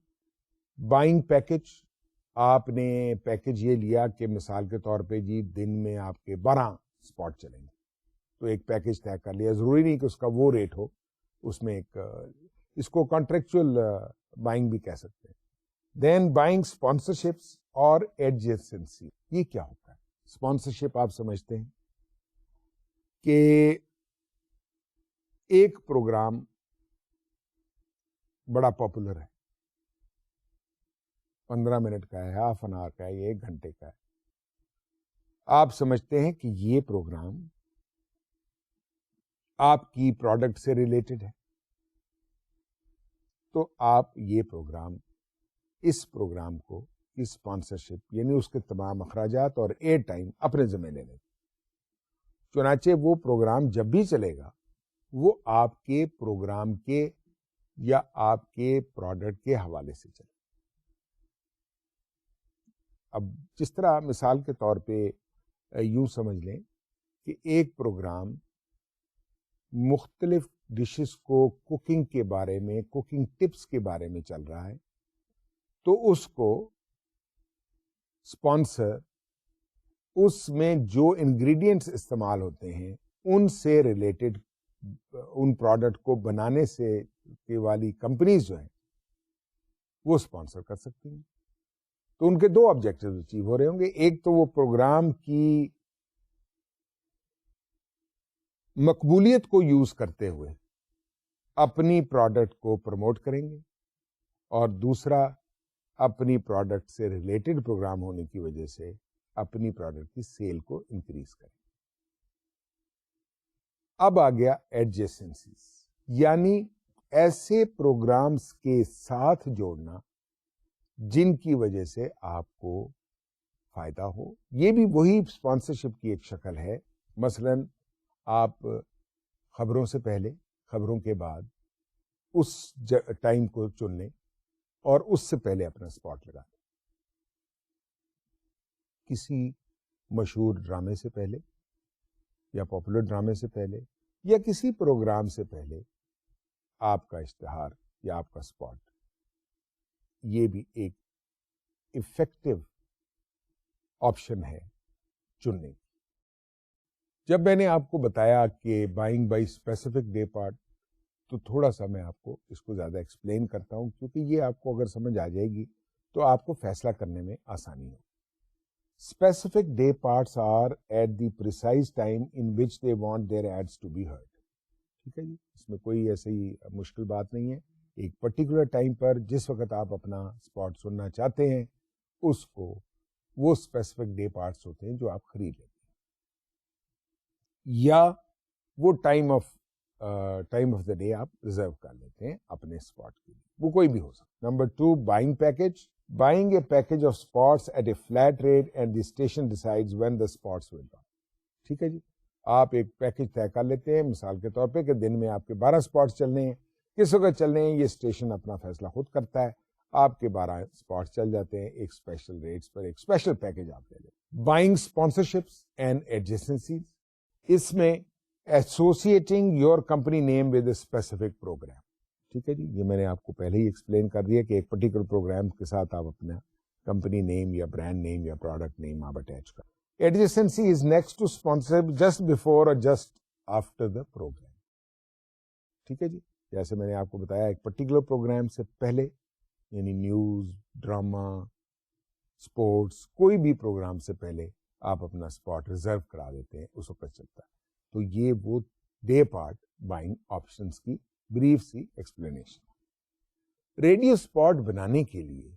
بائنگ پیکج, آپ نے پیکج یہ لیا کہ مثال کے طور پہ جی دن میں آپ کے 12 اسپاٹ چلیں گے, تو ایک پیکج طے کر لیا, ضروری نہیں کہ اس کا وہ ریٹ ہو, اس میں ایک اس کو کانٹریکچوئل بائنگ بھی کہہ سکتے ہیں. دین بائنگ اسپانسرشپس اور ایڈجسنسی. یہ کیا ہوتا ہے؟ اسپانسرشپ آپ سمجھتے ہیں کہ ایک پروگرام بڑا پاپولر ہے, 15 منٹ کا ہے, ہاف این آور کا ہے, یا 1 گھنٹے کا ہے. آپ سمجھتے ہیں کہ یہ پروگرام آپ کی پروڈکٹ سے ریلیٹڈ ہے, تو آپ یہ پروگرام, اس پروگرام کو اسپانسرشپ یعنی اس کے تمام اخراجات اور ایئر ٹائم اپنے ذمہ لے لیں. چنانچہ وہ پروگرام جب بھی چلے گا وہ آپ کے پروگرام کے یا آپ کے پروڈکٹ کے حوالے سے چلے. اب جس طرح مثال کے طور پہ یوں سمجھ لیں کہ ایک پروگرام مختلف ڈشز کو کوکنگ کے بارے میں, کوکنگ ٹپس کے بارے میں چل رہا ہے, تو اس کو اسپانسر اس میں جو انگریڈینٹس استعمال ہوتے ہیں ان سے ریلیٹڈ, ان پروڈکٹ کو بنانے سے والی کمپنیز جو ہیں وہ اسپانسر کر سکتی ہیں. تو ان کے 2 آبجیکٹیو اچیو ہو رہے ہوں گے. ایک تو وہ پروگرام کی مقبولیت کو یوز کرتے ہوئے اپنی پروڈکٹ کو پروموٹ کریں گے, اور دوسرا اپنی پروڈکٹ سے ریلیٹڈ پروگرام ہونے کی وجہ سے اپنی پروڈکٹ کی سیل کو انکریز کریں. اب آ گیا ایڈجسنسیز, یعنی ایسے پروگرامز کے ساتھ جوڑنا جن کی وجہ سے آپ کو فائدہ ہو. یہ بھی وہی اسپانسرشپ کی ایک شکل ہے. مثلا آپ خبروں سے پہلے, خبروں کے بعد اس ٹائم کو چن لیں اور اس سے پہلے اپنا اسپاٹ لگا دیں. کسی مشہور ڈرامے سے پہلے یا پاپولر ڈرامے سے پہلے یا کسی پروگرام سے پہلے آپ کا اشتہار یا آپ کا اسپاٹ, یہ بھی ایک افیکٹو آپشن ہے چننے کی. جب میں نے آپ کو بتایا کہ buying by specific day part, تو تھوڑا سا میں آپ کو اس کو زیادہ ایکسپلین کرتا ہوں, کیونکہ یہ آپ کو اگر سمجھ آ جائے گی تو آپ کو فیصلہ کرنے میں آسانی ہو. Specific day parts or at the precise time in which they want their ads to be heard. ٹھیک ہے جی, اس میں کوئی ایسی مشکل بات نہیں ہے. ایک پرٹیکولر ٹائم پر جس وقت آپ اپنا اسپاٹ سننا چاہتے ہیں اس کو, وہ اسپیسیفک ڈے پارٹس ہوتے ہیں جو آپ خرید لیتے ہیں, یا وہ ٹائم آف دا ڈے آپ ریزرو کر لیتے ہیں اپنے اسپاٹ کے لیے. وہ کوئی بھی ہو سکتا. Number 2, buying package. Buying a package of spots at a flat rate and the station decides when the spots will down. ٹھیک ہے جی, آپ ایک پیکج طے کر لیتے ہیں مثال کے طور پہ کہ دن میں آپ کے 12 اسپاٹس چلنے ہیں, کس وقت چلنے ہیں یہ اسٹیشن اپنا فیصلہ خود کرتا ہے. آپ کے 12 اسپاٹس چل جاتے ہیں ایک اسپیشل ریٹس پر, ایک اسپیشل پیکج آپ لے لیں. بائنگ اسپانسرشپس اینڈ ایڈجسنسیز, اس میں associating your company name with a specific program. ٹھیک ہے جی, یہ میں نے آپ کو پہلے ہی ایکسپلین کر دیا کہ ایک پرٹیکولر پروگرام کے ساتھ آپ اپنا کمپنی نیم یا برانڈ نیم یا پروڈکٹ نیم آپ اٹیچ کریں. Adjacency is next to sponsorship just before or just after the programme. ٹھیک ہے جی, جیسے میں نے آپ کو بتایا ایک پرٹیکولر پروگرام سے پہلے, یعنی نیوز, ڈراما, اسپورٹس, کوئی بھی پروگرام سے پہلے آپ اپنا اسپاٹ ریزرو کرا دیتے ہیں, اس وقت چلتا ہے. تو یہ وہ ڈے پارٹ بائنگ آپشنس کی بریف سی ایکسپلینیشن. ریڈیو اسپاٹ بنانے کے لیے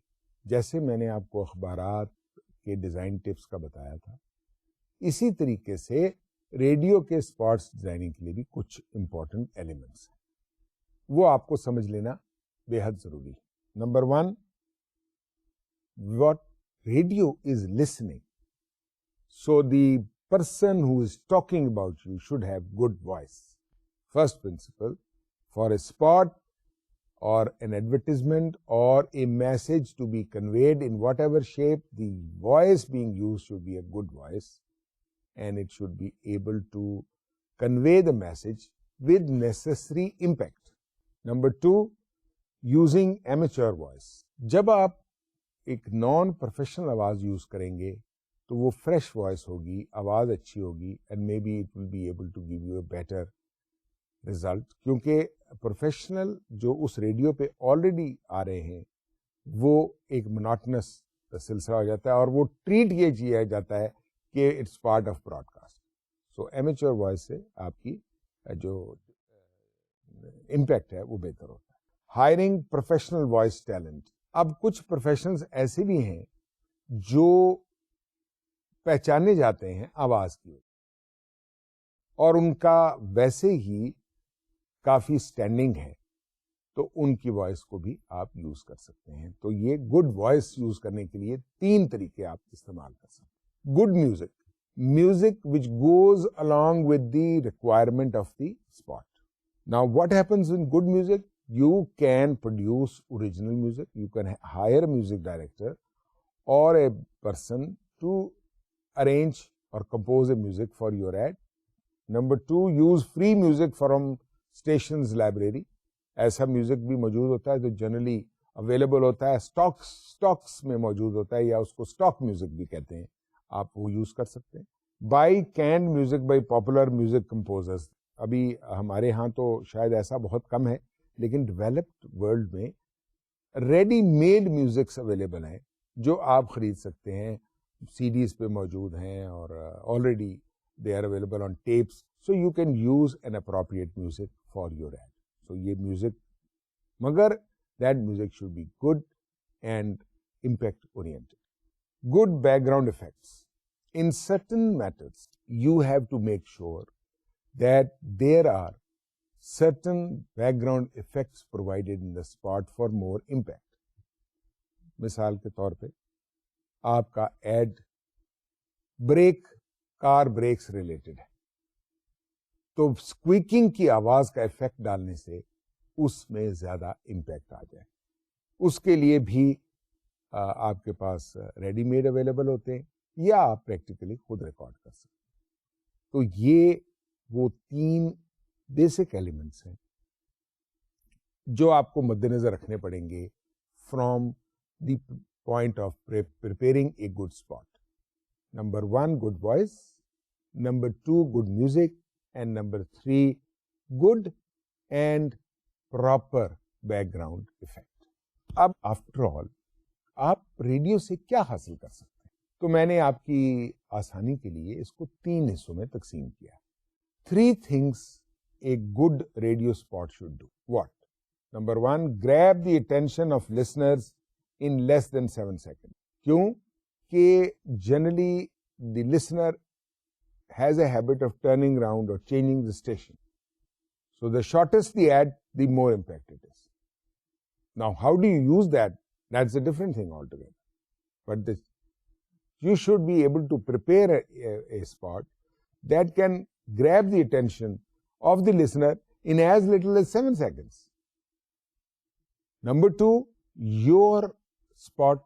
جیسے میں نے آپ کو اخبارات کے ڈیزائن ٹپس کا بتایا تھا, اسی طریقے سے ریڈیو کے اسپاٹس ڈیزائننگ کے لیے بھی کچھ امپورٹنٹ ایلیمنٹس ہیں, وہ آپ کو سمجھ لینا بے حد ضروری ہے. Number 1, what radio is listening. So the person who is talking about you should have good voice. First principle, for a spot or an advertisement or a message to be conveyed in whatever shape, the voice being used should be a good voice, and it should be able to convey the message with necessary impact. Number 2, using amateur voice. جب آپ ایک non professional آواز use کریں گے تو وہ fresh voice ہوگی, آواز اچھی ہوگی, and may be it will be able to give you a better result. کیونکہ پروفیشنل جو اس ریڈیو پہ آلریڈی آ رہے ہیں وہ ایک مناٹنس سلسلہ ہو جاتا ہے, اور وہ ٹریٹ یہ کیا جاتا ہے کہ it's part of broadcast. So amateur voice سے آپ کی جو امپیکٹ ہے وہ بہتر ہوتا ہے. Hiring professional voice talent. اب کچھ پروفیشنلز ایسے بھی ہیں جو پہچانے جاتے ہیں آواز کی وجہ، اور ان کا ویسے ہی کافی اسٹینڈنگ ہے، تو ان کی وائس کو بھی آپ یوز کر سکتے ہیں. تو یہ گڈ وائس یوز کرنے کے لیے 3 طریقے آپ استعمال کر سکتے ہیں. Good music, music which goes along with the requirement of the spot. Now what happens in good music? You can produce original music, you can hire a music director or a person to arrange or compose a music for your ad. Number 2, use free music from stations library. ایسا music بھی موجود ہوتا ہے جو generally available ہوتا ہے، stocks میں موجود ہوتا ہے، یا اس کو اسٹاک میوزک بھی کہتے ہیں، آپ وہ یوز کر سکتے ہیں. By kind music by popular music composers. ابھی ہمارے ہاں تو شاید ایسا بہت کم ہے، لیکن ڈیولپڈ ورلڈ میں ریڈی میڈ میوزکس اویلیبل ہیں جو آپ خرید سکتے ہیں، سی ڈیز پہ موجود ہیں، اور already they are available on tapes. So you can use an appropriate music for your ad. تو یہ میوزک، مگر that music should be good and impact oriented. Good background effects. In certain matters, you have to make sure that there are certain background effects provided in the spot for more impact. مثال کے طور پہ آپ کا add کار breaks related ہے، تو اسکویکنگ کی آواز کا افیکٹ ڈالنے سے اس میں زیادہ امپیکٹ آ جائے. اس کے لیے بھی آپ کے پاس ریڈی میڈ اویلیبل ہوتے ہیں، یا آپ پریکٹیکلی خود ریکارڈ کر سکتے ہیں. تو یہ وہ 3 بیسک ایلیمنٹس ہیں جو آپ کو مد نظر رکھنے پڑیں گے from the point of preparing a good spot. Number 1 good voice, number 2 good music, and number 3 good and proper background effect. اب آفٹر آل آپ ریڈیو سے کیا حاصل کر سکتے ہیں؟ تو میں نے آپ کی آسانی کے لیے اس کو 3 حصوں میں تقسیم کیا. 3 things a good radio spot should do. What? Number 1, grab the attention of listeners in less than 7 seconds. کیوں کہ generally the listener has a habit of turning around or changing the station. So the shortest the ad, the more impact it is. Now how do you use that? That's a different thing altogether. But you should be able to prepare a spot that can grab the attention of the listener in as little as 7 seconds. Number 2, your spot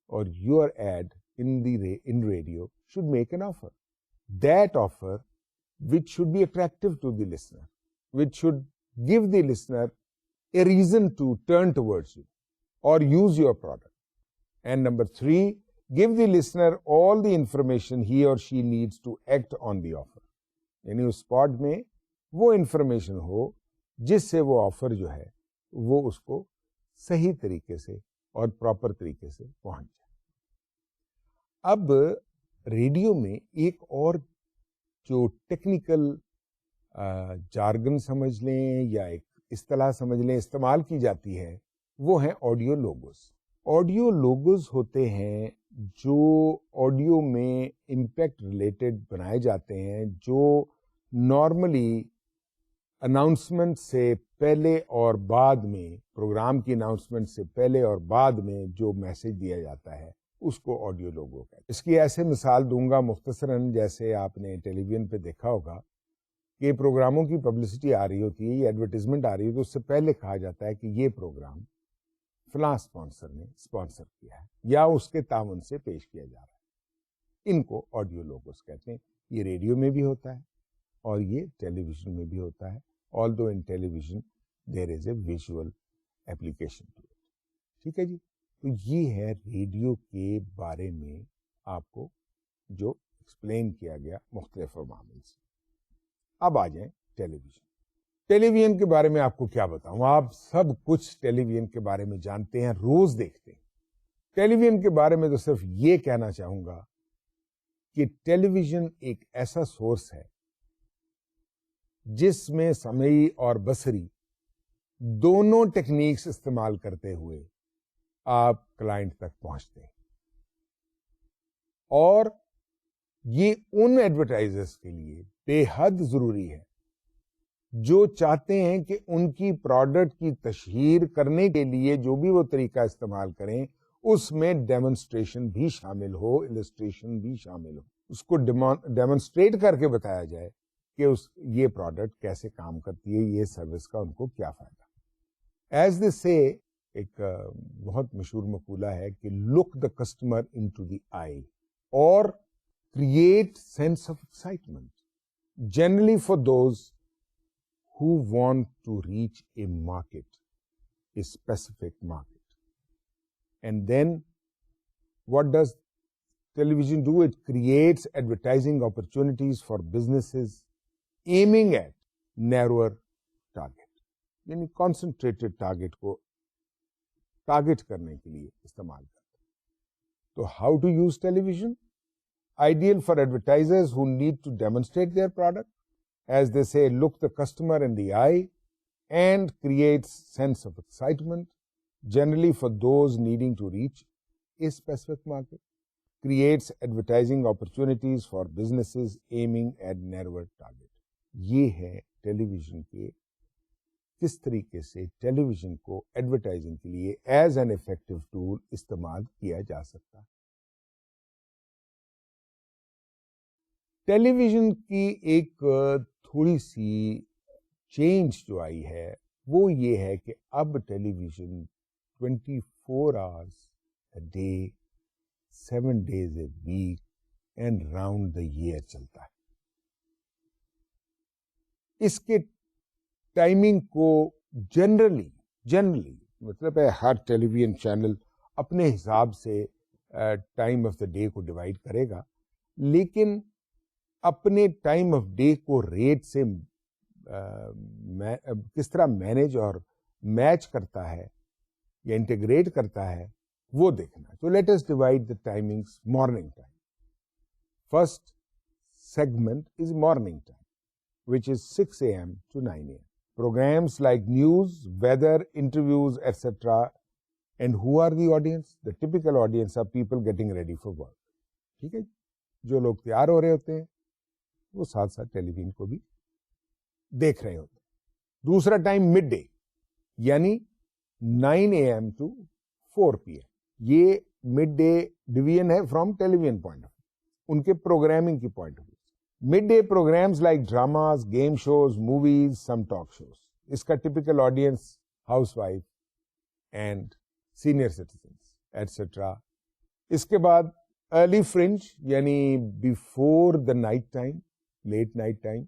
or your ad in radio should make an offer. That offer which should be attractive to the listener, which should give the listener a reason to turn towards you or use your product. And number 3, give the listener all the information he or she needs to act on the offer. یعنی اس spot میں وہ information ہو جس سے وہ offer جو ہے وہ اس کو صحیح طریقے سے اور پراپر طریقے سے پہنچ جائے. اب ریڈیو میں ایک اور جو ٹیکنیکل جارگن سمجھ لیں یا ایک اصطلاح سمجھ لیں استعمال کی جاتی ہے، وہ ہیں آڈیو لوگوز. آڈیو لوگوز ہوتے ہیں جو آڈیو میں امپیکٹ ریلیٹڈ بنائے جاتے ہیں، جو نارملی اناؤنسمنٹ سے پہلے اور بعد میں، پروگرام کی اناؤنسمنٹ سے پہلے اور بعد میں جو میسج دیا جاتا ہے اس کو آڈیو لوگو کہتے ہیں. اس کی ایسے مثال دوں گا مختصراً، جیسے آپ نے ٹیلی ویژن پہ دیکھا ہوگا کہ پروگراموں کی پبلسٹی آ رہی ہوتی ہے یا ایڈورٹیزمنٹ آ رہی ہے تو اس سے پہلے کہا جاتا ہے کہ یہ پروگرام فلاں اسپانسر نے اسپانسر کیا ہے یا اس کے تعاون سے پیش کیا جا رہا ہے. ان کو آڈیو لوگوز کہتے ہیں. یہ ریڈیو میں بھی ہوتا ہے اور یہ ٹیلی ویژن میں بھی ہوتا ہے. Although in television there is a visual application to it. ٹھیک ہے جی. تو یہ ہے ریڈیو کے بارے میں آپ کو جو ایکسپلین کیا گیا مختلف عوامل سے. اب آ جائیں ٹیلی ویژن. ٹیلی ویژن کے بارے میں آپ کو کیا بتاؤں, آپ سب کچھ ٹیلی ویژن کے بارے میں جانتے ہیں, روز دیکھتے ہیں. ٹیلی ویژن کے بارے میں تو صرف یہ کہنا چاہوں گا کہ ٹیلی ویژن ایک ایسا سورس ہے جس میں سمعی اور بصری دونوں ٹیکنیکس استعمال کرتے ہوئے آپ کلائنٹ تک پہنچتے ہیں. اور یہ ان ایڈورٹائزرز کے لیے بے حد ضروری ہے جو چاہتے ہیں کہ ان کی پروڈکٹ کی تشہیر کرنے کے لیے جو بھی وہ طریقہ استعمال کریں اس میں ڈیمونسٹریشن بھی شامل ہو, السٹریشن بھی شامل ہو, اس کو ڈیمونسٹریٹ کر کے بتایا جائے کہ یہ پروڈکٹ کیسے کام کرتی ہے, یہ سروس کا ان کو کیا فائدہ. ایز دے سے ایک بہت مشہور مقولہ ہے کہ لک the customer in to the آئی اور create sense of excitement generally for those who want to reach a market, a specific market. And then what does television do? It creates advertising opportunities for businesses aiming at narrower target. یعنی concentrated target کو target کرنے کے لیے استعمال کرتے ہیں. تو how to use television? Ideal for advertisers who need to demonstrate their product. As they say, look the customer in the eye and creates sense of excitement, generally for those needing to reach a specific market. Creates advertising opportunities for businesses aiming at narrower target. یہ ہے ٹیلی vision کے کس طریقے سے ٹیلی vision کو advertising کے لیے as an effective tool استعمال کیا جا سکتا ہے. ٹیلی ویژن کی ایک تھوڑی سی چینج جو آئی ہے وہ یہ ہے کہ اب ٹیلی vision 24 hours a day, 7 days a week and round the year چلتا ہے. اس کے ٹائمنگ کو جنرلی مطلب ہے ہر ٹیلی ویژن چینل اپنے حساب سے ٹائم آف دا ڈے کو ڈیوائڈ کرے گا, لیکن اپنے ٹائم آف ڈے کو ریٹ سے کس طرح مینج اور میچ کرتا ہے یا انٹیگریٹ کرتا ہے وہ دیکھنا. تو let us divide the timings. Morning time, first segment is morning time which is 6 a.m. to 9 a.m. Programs like news, weather, interviews, etc. And who are the audience? The typical audience are people getting ready for work. ٹھیک ہے, جو لوگ تیار ہو رہے ہوتے ہیں وہ ساتھ ساتھ ٹیلی ویژن کو بھی دیکھ رہے ہوتے ہیں. دوسرا ٹائم مڈ ڈے یعنی 9 a.m. to 4 p.m. یہ مڈ ڈے ڈویژن ہے from television point of view, ان کے پروگرامنگ کی point of view. Midday programmes like dramas, game shows, movies, some talk shows. اس کا typical audience housewife and senior citizens etcetera. اس کے بعد early fringe یعنی before the night time, late night time.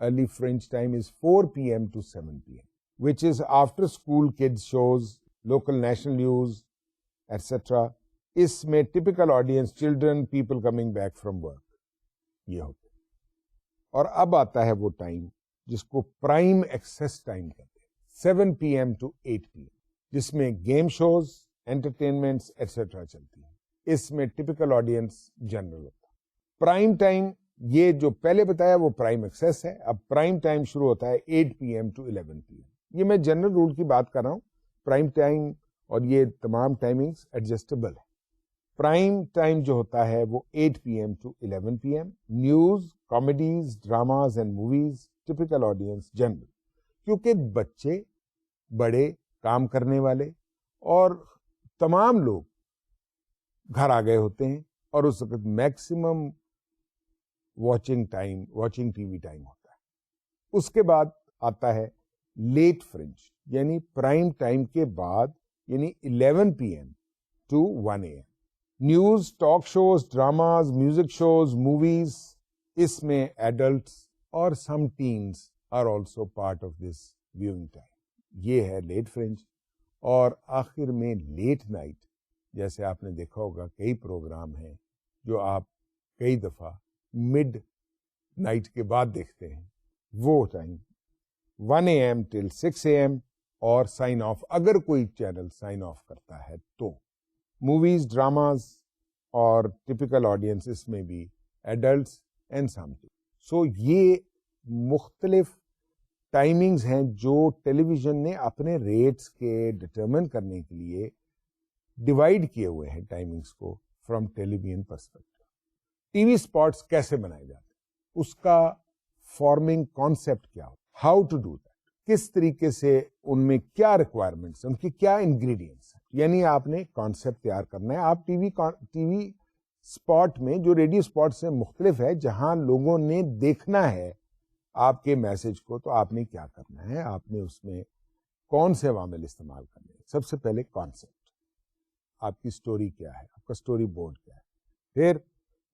Early fringe time is 4 p.m. to 7 p.m. which is after school kids shows, local national news, etc. اس میں typical audience children, people coming back from work یہ ہوتا ہے. اور اب آتا ہے وہ time جس کو پرائم ایکسیس ٹائم کہتے ہیں, 7 p.m. to 8 p.m. جس میں گیم شوز, انٹرٹینمنٹس ایٹسٹرا چلتی ہیں. اس میں ٹپیکل آڈینس جنرل ہوتا ہے. پرائم ٹائم یہ جو پہلے بتایا وہ پرائم ایکسیس ہے. اب پرائم ٹائم شروع ہوتا ہے 8 p.m. to 11 p.m. یہ میں جنرل رول کی بات کر رہا ہوں. پرائم ٹائم اور یہ تمام ٹائمنگز ایڈجسٹیبل ہے. پرائم ٹائم جو ہوتا ہے وہ 8 p.m. to 11 p.m. News, comedies, dramas and movies, typical audience general. کیونکہ بچے, بڑے, کام کرنے والے اور تمام لوگ گھر آ گئے ہوتے ہیں اور اس وقت maximum watching T V time ہوتا ہے. اس کے بعد آتا ہے لیٹ فرنج یعنی پرائم ٹائم کے بعد یعنی 11 p.m. to 1 a.m. News, talk shows, dramas, music shows, movies. اس میں ایڈلٹس اور some teens are also part of this viewing time. یہ ہے لیٹ فرنج. اور آخر میں لیٹ نائٹ, جیسے آپ نے دیکھا ہوگا کئی پروگرام ہیں جو آپ کئی دفعہ مڈ نائٹ کے بعد دیکھتے ہیں، وہ ٹائم 1 AM till 6 AM اور سائن آف، اگر کوئی چینل سائن آف کرتا ہے تو موویز، ڈراماز اور ٹپیکل آڈینس اس میں بھی ایڈلٹس اینڈ سم. سو یہ مختلف ٹائمنگز ہیں جو ٹیلی ویژن نے اپنے ریٹس کے ڈٹرمن کرنے کے لیے ڈیوائڈ کیے ہوئے ہیں ٹائمنگز کو from television perspective. T V spots کیسے بنائے جاتے ہیں، اس کا فارمنگ کانسیپٹ کیا ہو، ہاؤ ٹو ڈو دیٹ، کس طریقے سے ان میں کیا ریکوائرمنٹس ہیں، ان کی کیا انگریڈینٹس ہیں. یعنی آپ نے کانسیپٹ تیار کرنا ہے. آپ ٹی وی اسپاٹ میں جو ریڈیو اسپاٹ سے مختلف ہے، جہاں لوگوں نے دیکھنا ہے آپ کے میسج کو، تو آپ نے کیا کرنا ہے، آپ نے اس میں کون سے عوامل استعمال کرنے ہیں. سب سے پہلے کانسیپٹ، آپ کی سٹوری کیا ہے، آپ کا سٹوری بورڈ کیا ہے. پھر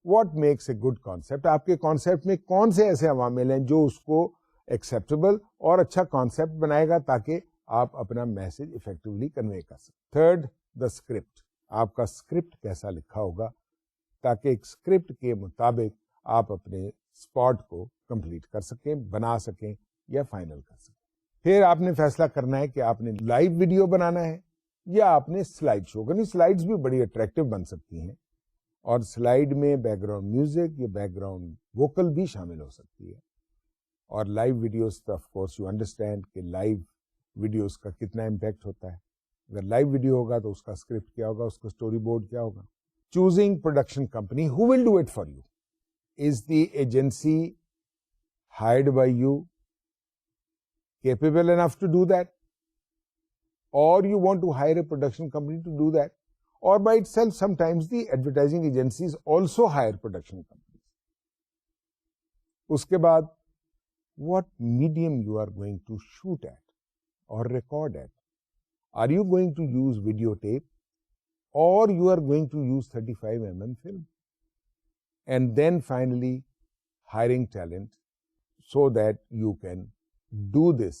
what makes a good concept, آپ کے کانسیپٹ میں کون سے ایسے عوامل ہیں جو اس کو ایکسیپٹیبل اور اچھا کانسیپٹ بنائے گا تاکہ آپ اپنا میسج افیکٹولی کنوے کر سکیں. تھرڈ، دا اسکرپٹ، آپ کا اسکرپٹ کیسا لکھا ہوگا تاکہ ایک اسکرپٹ کے مطابق آپ اپنے اسپاٹ کو کمپلیٹ کر سکیں، بنا سکیں یا فائنل کر سکیں. پھر آپ نے فیصلہ کرنا ہے کہ آپ نے لائیو ویڈیو بنانا ہے یا آپ نے سلائڈ شو کرنی. سلائڈز بھی بڑی اٹریکٹیو بن سکتی ہیں اور سلائڈ میں بیک گراؤنڈ میوزک یا بیک گراؤنڈ ووکل بھی شامل ہو سکتی ہے. اور لائیو ویڈیوز تو آف کورس یو انڈرسٹینڈ کہ لائیو ویڈیوز کا کتنا امپیکٹ ہوتا ہے. اگر لائیو ویڈیو ہوگا تو اس کا اسکرپٹ کیا ہوگا، اس کا اسٹوری بورڈ کیا ہوگا. Choosing production company who will do it for you. Is the agency hired by you capable enough to do that, or you want to hire a production company to do that, or by itself sometimes the advertising agencies also hire production companies. Uske baad, what medium you are going to shoot at or record at. Are you going to use videotape or you are going to use 35mm film? And then finally hiring talent so that you can do this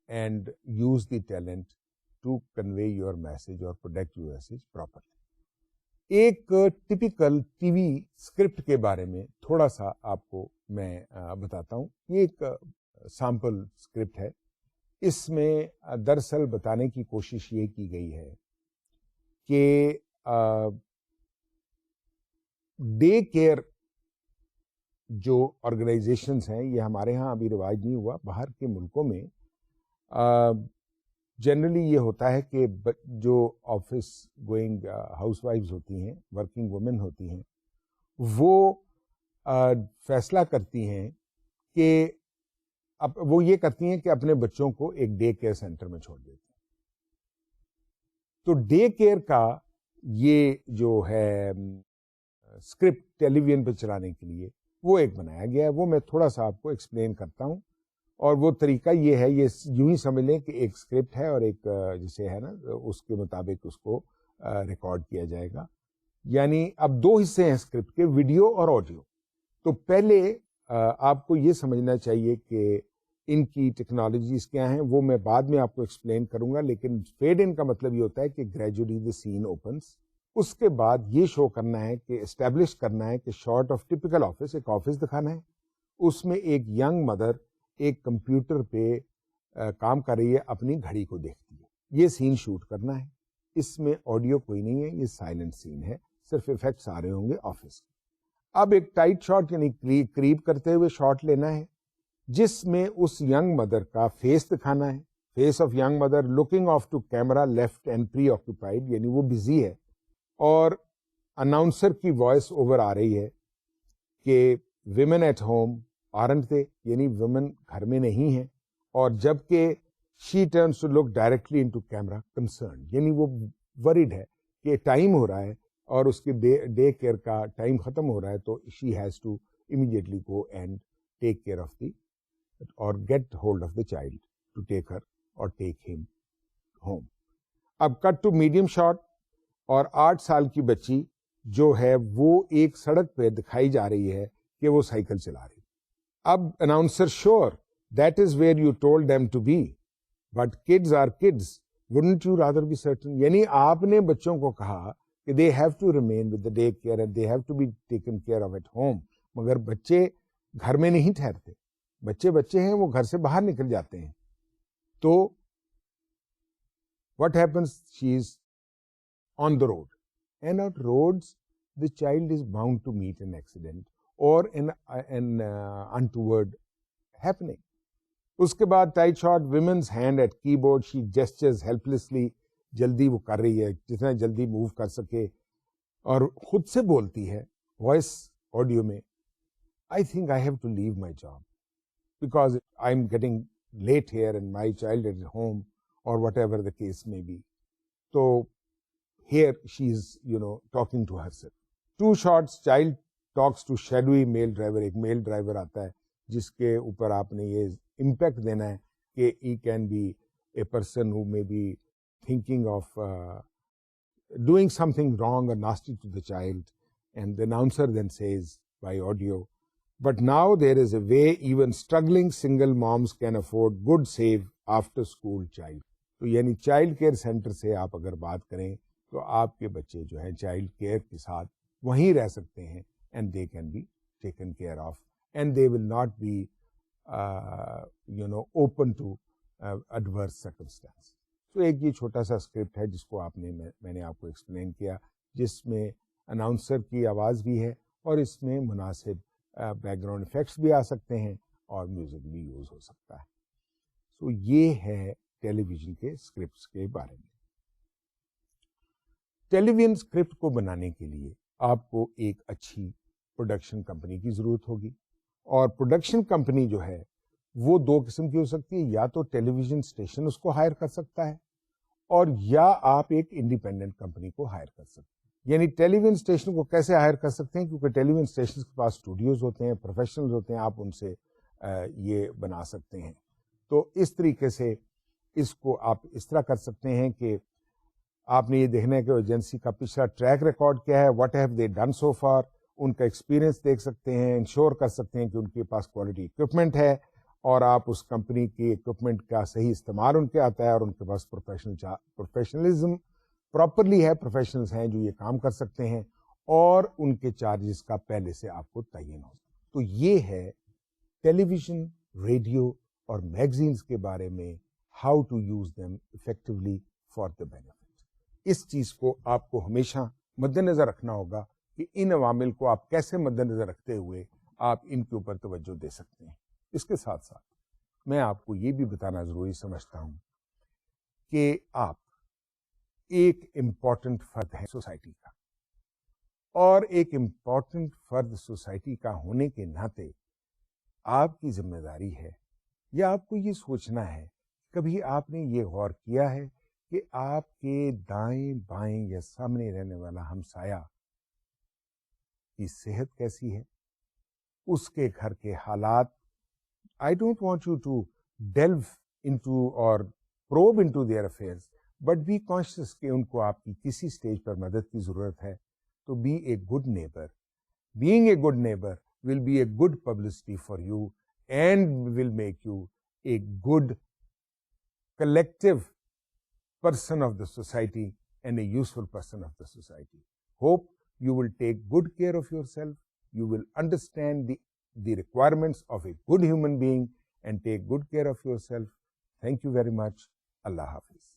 and use the talent to convey your message or protect your message properly. ایک typical T V script کے بارے میں تھوڑا سا آپ کو میں بتاتا ہوں. یہ ایک سیمپل اسکرپٹ ہے. اس میں دراصل بتانے کی کوشش یہ کی گئی ہے کہ ڈے کیئر جو آرگنائزیشنز ہیں، یہ ہمارے ہاں ابھی رواج نہیں ہوا، باہر کے ملکوں میں جنرلی یہ ہوتا ہے کہ جو آفس گوئنگ ہاؤس وائفز ہوتی ہیں، ورکنگ وومن ہوتی ہیں، وہ فیصلہ کرتی ہیں کہ وہ یہ کرتی ہیں کہ اپنے بچوں کو ایک ڈے کیئر سینٹر میں چھوڑ دیتی ہیں. تو ڈے کیئر کا یہ جو ہے اسکرپٹ ٹیلی ویژن پہ چلانے کے لیے وہ ایک بنایا گیا ہے. وہ میں تھوڑا سا آپ کو ایکسپلین کرتا ہوں. اور وہ طریقہ یہ ہے، یہ یوں ہی سمجھ لیں کہ ایک اسکرپٹ ہے اور ایک جسے ہے نا اس کے مطابق اس کو ریکارڈ کیا جائے گا. یعنی اب دو حصے ہیں اسکرپٹ کے، ویڈیو اور آڈیو. تو پہلے آپ کو یہ سمجھنا چاہیے کہ ان کی ٹیکنالوجیز کیا ہیں، وہ میں بعد میں آپ کو ایکسپلین کروں گا. لیکن فیڈ ان کا مطلب یہ ہوتا ہے کہ گریجولی دی سین اوپنس. اس کے بعد یہ شو کرنا ہے کہ اسٹیبلش کرنا ہے کہ شارٹ آف ٹپیکل آفس، ایک آفس دکھانا ہے. اس میں ایک ینگ مدر ایک کمپیوٹر پہ کام کر رہی ہے، اپنی گھڑی کو دیکھتی ہے. یہ سین شوٹ کرنا ہے. اس میں آڈیو کوئی نہیں ہے، یہ سائلنٹ سین ہے، صرف ایفیکٹس آ رہے ہوں گے آفس. اب ایک ٹائٹ شاٹ یعنی قریب کرتے ہوئے شاٹ لینا ہے جس میں اس ینگ مدر کا فیس دکھانا ہے. Face of young mother looking off to camera left and preoccupied, یعنی وہ بزی ہے. اور اناؤنسر کی وائس اوور آ رہی ہے کہ women at home aren't they, یعنی ویمن گھر میں نہیں ہیں. اور جبکہ she turns to look directly into camera concerned, یعنی وہ ورڈ ہے کہ ٹائم ہو رہا ہے اور اس کے ڈے کیئر کا ٹائم ختم ہو رہا ہے، تو she has to immediately go and take care of the or get hold of the child to take her or take ہم ہوم. اب کٹ ٹو میڈیم شاٹ، اور 8 سال کی بچی جو ہے وہ ایک سڑک پہ دکھائی جا رہی ہے کہ وہ سائیکل چلا رہی. اب announcer sure that is where you told them to be but kids are kids wouldn't you rather be certain, یعنی آپ نے بچوں کو کہا کہ they have to remain with the day care and they have to be taken care of at home. مگر بچے گھر میں نہیں ٹھہرتے, بچے ہیں وہ گھر سے باہر نکل جاتے ہیں. تو what happens, she is on the road, and on roads the child is bound to meet an accident or an untoward happening. اس کے بعد tight shot, women's hand at keyboard, she gestures helplessly, جلدی وہ کر رہی ہے جتنا جلدی موو کر سکے, اور خود سے بولتی ہے وائس آڈیو میں, I think I have to leave my job because I'm getting late here and my child is at home, or whatever the case may be. So here she is, talking to herself. 2 shots, child talks to shadowy male driver. ایک میل driver آتا ہے جس کے اوپر آپ نے یہ impact دینا ہے کہ he can be a person who may be thinking of doing something wrong or nasty to the child, and the announcer then says by audio, but now there is a way even struggling single moms can afford good save after school child. تو یعنی child care centre سے آپ اگر بات کریں تو آپ کے بچے جو ہیں چائلڈ کیئر کے ساتھ وہیں رہ سکتے ہیں, and they can be taken care of and they will not be open to adverse circumstances. تو ایک یہ چھوٹا سا اسکرپٹ ہے جس کو میں نے آپ کو ایکسپلین کیا, جس میں اناؤنسر کی آواز بھی ہے اور اس میں مناسب بیک گراؤنڈ افیکٹس بھی آ سکتے ہیں اور میوزک بھی یوز ہو سکتا ہے. تو یہ ہے ٹیلی ویژن کے اسکرپٹس کے بارے میں. ٹیلی ویژن اسکرپٹ کو بنانے کے لیے آپ کو ایک اچھی پروڈکشن کمپنی کی ضرورت ہوگی, اور پروڈکشن کمپنی جو ہے وہ 2 قسم کی ہو سکتی ہے, یا تو ٹیلی ویژن اسٹیشن اس کو ہائر کر سکتا ہے, اور یا آپ ایک انڈیپینڈنٹ کمپنی کو ہائر کر سکتے ہیں. یعنی ٹیلی ویژن اسٹیشن کو کیسے ہائر کر سکتے ہیں, کیونکہ ٹیلی ویژن اسٹیشن کے پاس اسٹوڈیوز ہوتے ہیں, پروفیشنلز ہوتے ہیں, آپ ان سے یہ بنا سکتے ہیں. تو اس طریقے سے اس کو آپ اس طرح کر سکتے ہیں کہ آپ نے یہ دیکھنا ہے کہ ایجنسی کا پچھلا ٹریک ریکارڈ کیا ہے, what have they done so far, ان کا ایکسپیرینس دیکھ سکتے ہیں, انشور کر سکتے ہیں کہ ان کے پاس کوالٹی اکوپمنٹ ہے, اور آپ اس کمپنی کی اکوپمنٹ کا صحیح استعمال ان کے آتا ہے, اور ان کے پاس پروفیشنلزم پراپرلی ہے, پروفیشنلز ہیں جو یہ کام کر سکتے ہیں, اور ان کے چارجز کا پہلے سے آپ کو تعین ہو. تو یہ ہے ٹیلی ویژن, ریڈیو اور میگزینز کے بارے میں how to use them effectively for the benefit. اس چیز کو آپ کو ہمیشہ مد نظر رکھنا ہوگا کہ ان عوامل کو آپ کیسے مد نظر رکھتے ہوئے آپ ان کے اوپر توجہ دے سکتے ہیں. اس کے ساتھ ساتھ میں آپ کو یہ بھی بتانا ضروری سمجھتا ہوں کہ آپ ایک امپورٹنٹ فرد ہے سوسائٹی کا, اور ایک امپورٹنٹ فرد سوسائٹی کا ہونے کے ناطے آپ کی ذمہ داری ہے, یا آپ کو یہ سوچنا ہے, کبھی آپ نے یہ غور کیا ہے کہ آپ کے دائیں بائیں یا سامنے رہنے والا ہمسایہ کی صحت کیسی ہے, اس کے گھر کے حالات. I don't want you to delve into or probe into their affairs, but be conscious کہ ان کو آپ کی کسی سٹیج پر مدد کی ضرورت ہے. تو be a good neighbor. Being a good neighbor will be a good publicity for you and will make you a good collective person of the society and a useful person of the society. Hope you will take good care of yourself. You will understand the requirements of a good human being and take good care of yourself. Thank you very much. Allah Hafiz.